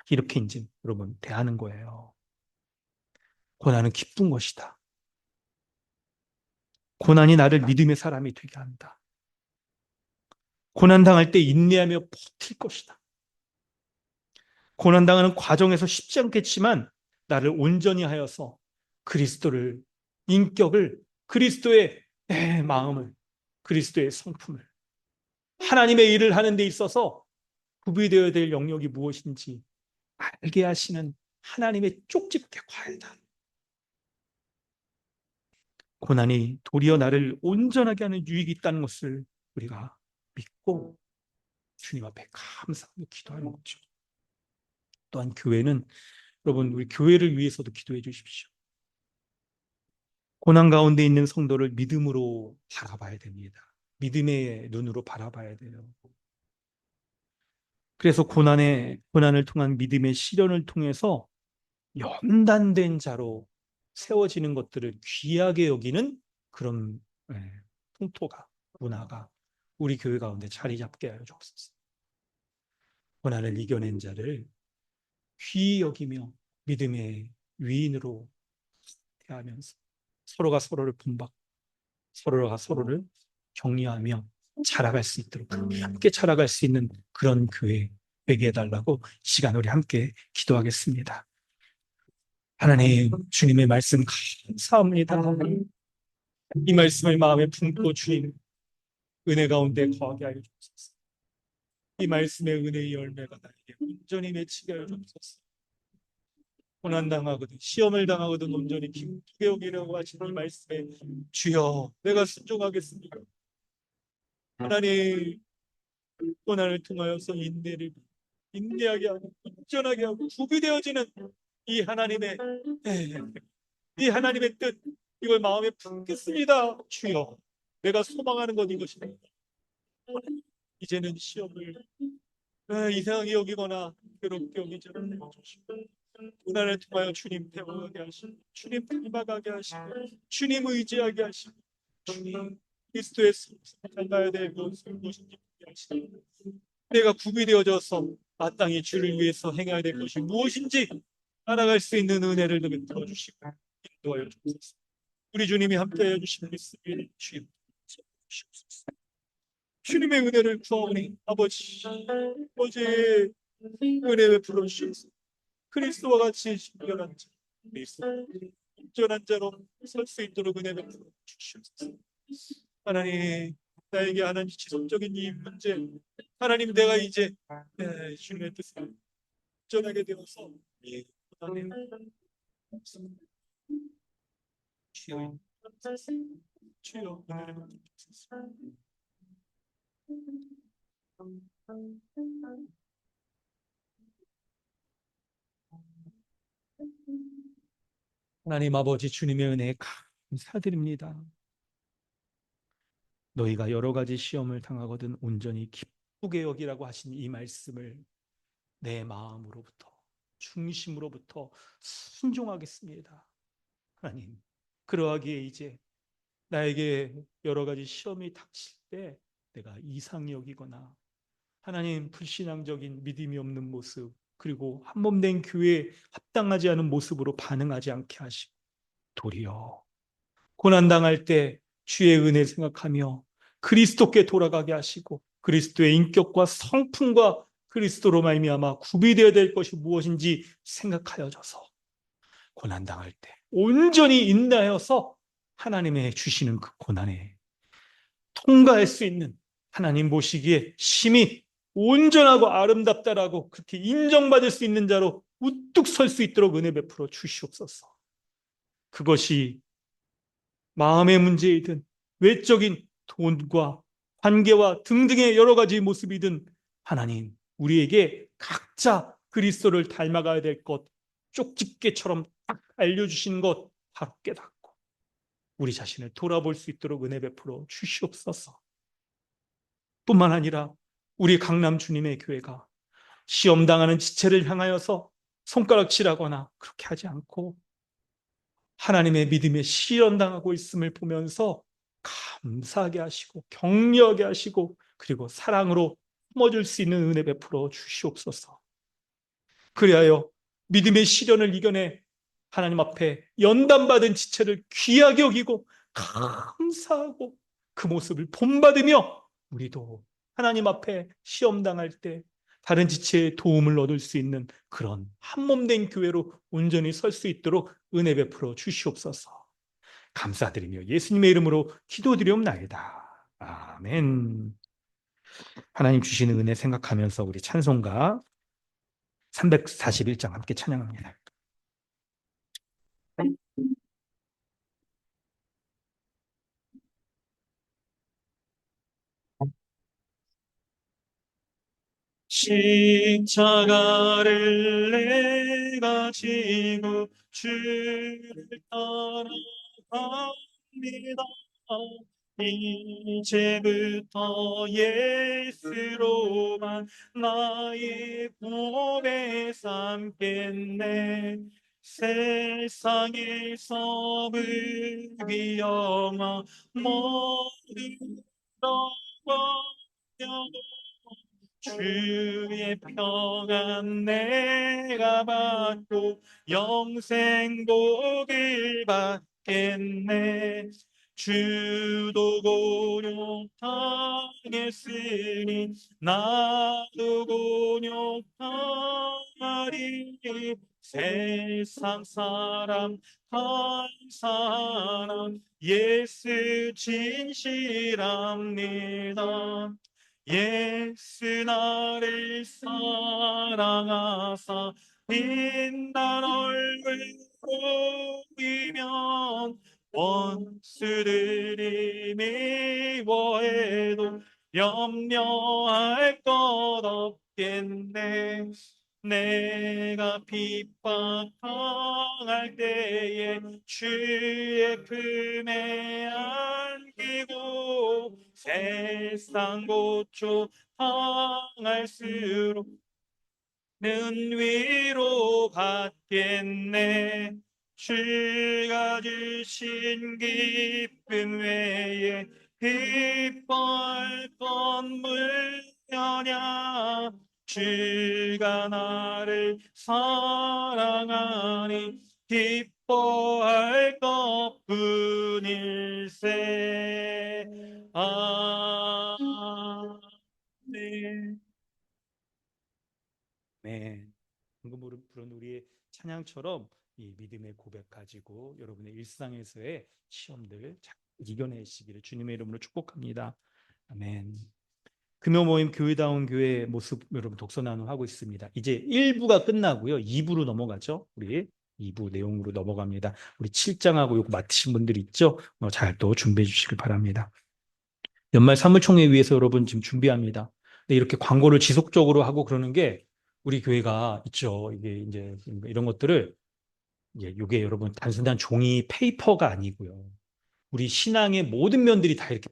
이렇게 이제 여러분 대하는 거예요. 고난은 기쁜 것이다. 고난이 나를 믿음의 사람이 되게 한다. 고난당할 때 인내하며 버틸 것이다. 고난당하는 과정에서 쉽지 않겠지만 나를 온전히 하여서 그리스도를 인격을 그리스도의 내 마음을 그리스도의 성품을 하나님의 일을 하는 데 있어서 구비되어야 될 영역이 무엇인지 알게 하시는 하나님의 쪽집게 과일다. 고난이 도리어 나를 온전하게 하는 유익이 있다는 것을 우리가 믿고 주님 앞에 감사하며 기도하는 거죠. 또한 교회는 여러분, 우리 교회를 위해서도 기도해 주십시오. 고난 가운데 있는 성도를 믿음으로 바라봐야 됩니다. 믿음의 눈으로 바라봐야 돼요. 그래서 고난을 통한 믿음의 시련을 통해서 연단된 자로 세워지는 것들을 귀하게 여기는 그런 풍토가, 문화가 우리 교회 가운데 자리 잡게 하여 주옵소서. 고난을 이겨낸 자를 귀히 여기며 믿음의 위인으로 대하면서 서로가 서로를 본받고 서로가 서로를 격려하며 자라갈 수 있도록 함께 자라갈 수 있는 그런 교회 되게 해달라고 이 시간 우리 함께 기도하겠습니다. 하나님, 주님의 말씀 감사합니다. 이 말씀을 마음에 품고 주님 은혜 가운데 거하게 하여 주옵소서. 이 말씀의 은혜의 열매가 나에게 온전히 맺히게 하여 주옵소서. 고난당하거든 시험을 당하거든 온전히 기쁘게 여기려고 하신 이 말씀에 주여 내가 순종하겠습니다. 하나님, 고난을 통하여서 인내하게 하고 온전하게 하고 구비되어지는 이 하나님의 이 하나님의 뜻, 이걸 마음에 품겠습니다. 주여, 내가 소망하는 것 이것입니다. 이제는 시험을 이상하게 여기거나 괴롭게 여기지 않게 해주시고 고난을 통하여 주님 배워가게 하시고 주님 닮아가게 하시고 주님 의지하게 하시고 주님 그리스도의 삶을 닮아야 될 것은 무엇인지 보게 하시고 내가 구비되어져서 마땅히 주를 위해서 행해야 될 것이 무엇인지 알아갈 수 있는 은혜를 베풀어 주시고 인도하여 주옵소서. 우리 주님이 함께하여 주시는 말씀을 주여 주옵소서. 주님의 은혜를 구하오니 아버지의 은혜 베풀어 주시옵소서. 그리스도와 같이 신령한 자, 그리스도 온전한 자로 설 수 있도록 은혜 베풀어 주시옵소서. 하나님, 나에게 하나님 지속적인 이 문제, 하나님 내가 이제 주님의 뜻을 온전하게 되어서 하나님 주여 주여 은혜를 베푸소서. 하나님 아버지 주님의 은혜에 감사드립니다. 너희가 여러 가지 시험을 당하거든 온전히 기쁘게 여기라고 하신 이 말씀을 내 마음으로부터 중심으로부터 순종하겠습니다. 하나님, 그러하기에 이제 나에게 여러 가지 시험이 닥칠 때 내가 이상히 여기거나 하나님 불신앙적인 믿음이 없는 모습 그리고 한몸된 교회에 합당하지 않은 모습으로 반응하지 않게 하시고 도리어 고난당할 때 주의 은혜 생각하며 그리스도께 돌아가게 하시고 그리스도의 인격과 성품과 그리스도로 말미암아 구비되어야 될 것이 무엇인지 생각하여져서 고난당할 때 온전히 인내하여서 하나님의 주시는 그 고난에 통과할 수 있는 하나님 보시기에 심히 온전하고 아름답다라고 그렇게 인정받을 수 있는 자로 우뚝 설 수 있도록 은혜 베풀어 주시옵소서. 그것이 마음의 문제이든 외적인 돈과 관계와 등등의 여러 가지 모습이든 하나님 우리에게 각자 그리스도를 닮아가야 될 것 쪽집게처럼 딱 알려주신 것 바로 깨닫고 우리 자신을 돌아볼 수 있도록 은혜 베풀어 주시옵소서. 뿐만 아니라 우리 강남 주님의 교회가 시험당하는 지체를 향하여서 손가락질하거나 그렇게 하지 않고 하나님의 믿음에 시련당하고 있음을 보면서 감사하게 하시고 격려하게 하시고 그리고 사랑으로 품어줄 수 있는 은혜 베풀어 주시옵소서. 그리하여 믿음의 시련을 이겨내 하나님 앞에 연단받은 지체를 귀하게 여기고 감사하고 그 모습을 본받으며 우리도 하나님 앞에 시험당할 때 다른 지체의 도움을 얻을 수 있는 그런 한몸된 교회로 온전히 설 수 있도록 은혜 베풀어 주시옵소서. 감사드리며 예수님의 이름으로 기도드리옵나이다. 아멘. 하나님 주시는 은혜 생각하면서 우리 찬송가 341장 함께 찬양합니다. 십자가를 내가 가지고 주를 따라갑니다. 이제부터 예수로만 나의 몸에 삼겠네. 세상에서 불비영화 모두 잃어버려도 주의 평안 내가 받고 영생 복을 받겠네. 주도 곤욕당했으니 나도 곤욕하리. 세상 사람 한 사람 예수 진실합니다. 예수 나를 사랑하사 빛난 얼굴 보이면 원수들이 미워해도 염려할 것 없겠네. 내가 핍박당할 때에 주의 품에 안기고 세상 고초 당할수록 는 위로 받겠네. 주가 주신 기쁨 외에 기뻐할 건 물려냐. 주가 나를 사랑하니 기뻐할 것뿐일세. 아멘. 네. 방금 부른 우리의 찬양처럼 이 믿음의 고백 가지고 여러분의 일상에서의 시험들 잘 이겨내시기를 주님의 이름으로 축복합니다. 아멘. 금요 모임 교회다운 교회의 모습 여러분 독서 나눔하고 있습니다. 이제 1부가 끝나고요. 2부로 넘어가죠. 우리 2부 내용으로 넘어갑니다. 우리 7장하고 요거 맡으신 분들 있죠? 잘 또 준비해 주시길 바랍니다. 연말 사무총회 위해서 여러분 지금 준비합니다. 근데 이렇게 광고를 지속적으로 하고 그러는 게 우리 교회가 있죠. 이게 이제 이런 것들을 이게 여러분 단순한 종이 페이퍼가 아니고요. 우리 신앙의 모든 면들이 다 이렇게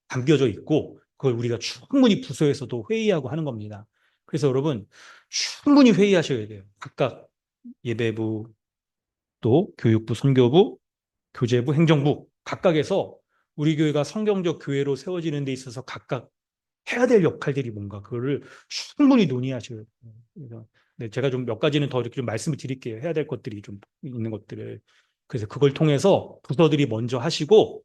담겨져 있고 그걸 우리가 충분히 부서에서도 회의하고 하는 겁니다. 그래서 여러분 충분히 회의하셔야 돼요. 각각 예배부, 또 교육부, 선교부, 교재부, 행정부 각각에서 우리 교회가 성경적 교회로 세워지는 데 있어서 각각 해야 될 역할들이 뭔가 그거를 충분히 논의하셔야 돼요. 그래서 제가 좀 몇 가지는 더 이렇게 좀 말씀을 드릴게요. 해야 될 것들이 좀 있는 것들을. 그래서 그걸 통해서 부서들이 먼저 하시고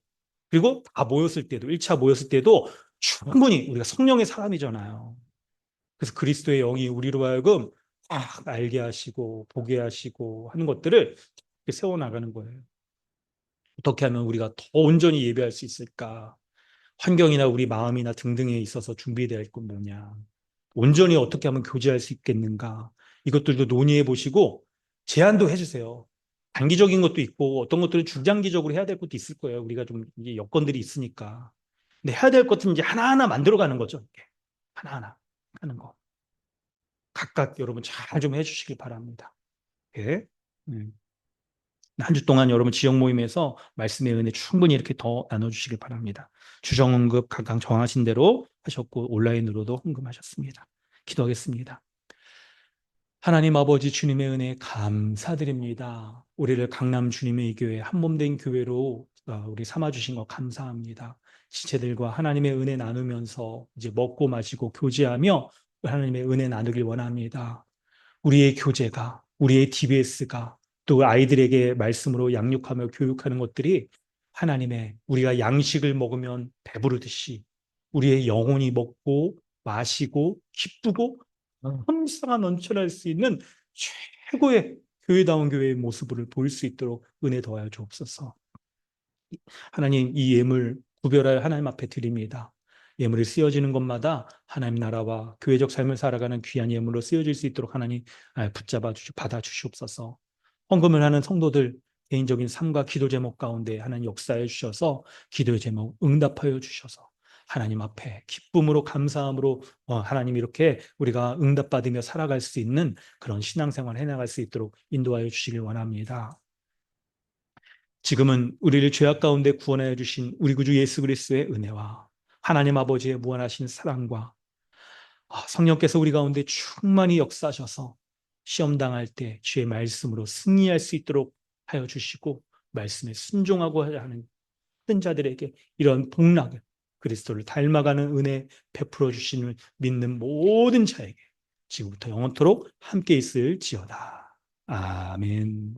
그리고 다 모였을 때도 1차 모였을 때도 충분히 우리가 성령의 사람이잖아요. 그래서 그리스도의 영이 우리로 하여금 딱 알게 하시고 보게 하시고 하는 것들을 세워나가는 거예요. 어떻게 하면 우리가 더 온전히 예배할 수 있을까? 환경이나 우리 마음이나 등등에 있어서 준비되어 있고 뭐냐. 온전히 어떻게 하면 교제할 수 있겠는가. 이것들도 논의해 보시고 제안도 해주세요. 단기적인 것도 있고 어떤 것들은 중장기적으로 해야 될 것도 있을 거예요. 우리가 좀 이제 여건들이 있으니까. 근데 해야 될 것은 이제 하나하나 만들어가는 거죠. 이렇게. 하나하나 하는 거. 각각 여러분 잘 좀 해주시길 바랍니다. 예. 한 주 동안 여러분 지역 모임에서 말씀의 은혜 충분히 이렇게 더 나눠주시길 바랍니다. 주정 언급 각각 정하신 대로 하셨고 온라인으로도 헌금하셨습니다. 기도하겠습니다. 하나님 아버지 주님의 은혜 감사드립니다. 우리를 강남 주님의 교회 한몸된 교회로 우리 삼아주신 것 감사합니다. 지체들과 하나님의 은혜 나누면서 이제 먹고 마시고 교제하며 하나님의 은혜 나누길 원합니다. 우리의 교제가, 우리의 DBS가 또 아이들에게 말씀으로 양육하며 교육하는 것들이 하나님의 우리가 양식을 먹으면 배부르듯이 우리의 영혼이 먹고 마시고 기쁘고 감사가 넘쳐날 수 있는 최고의 교회다운 교회의 모습을 보일 수 있도록 은혜 더하여 주옵소서. 하나님 이 예물 구별할 하나님 앞에 드립니다. 예물이 쓰여지는 것마다 하나님 나라와 교회적 삶을 살아가는 귀한 예물로 쓰여질 수 있도록 하나님 받아 주시옵소서. 헌금을 하는 성도들 개인적인 삶과 기도 제목 가운데 하나님 역사해 주셔서 기도의 제목 응답하여 주셔서 하나님 앞에 기쁨으로 감사함으로 하나님 이렇게 우리가 응답받으며 살아갈 수 있는 그런 신앙생활을 해나갈 수 있도록 인도하여 주시길 원합니다. 지금은 우리를 죄악 가운데 구원하여 주신 우리 구주 예수 그리스도의 은혜와 하나님 아버지의 무한하신 사랑과 성령께서 우리 가운데 충만히 역사하셔서 시험 당할 때 주의 말씀으로 승리할 수 있도록 하여 주시고 말씀에 순종하고 하는 모든 자들에게 이런 복락을 그리스도를 닮아가는 은혜 베풀어 주시는 믿는 모든 자에게 지금부터 영원토록 함께 있을지어다. 아멘.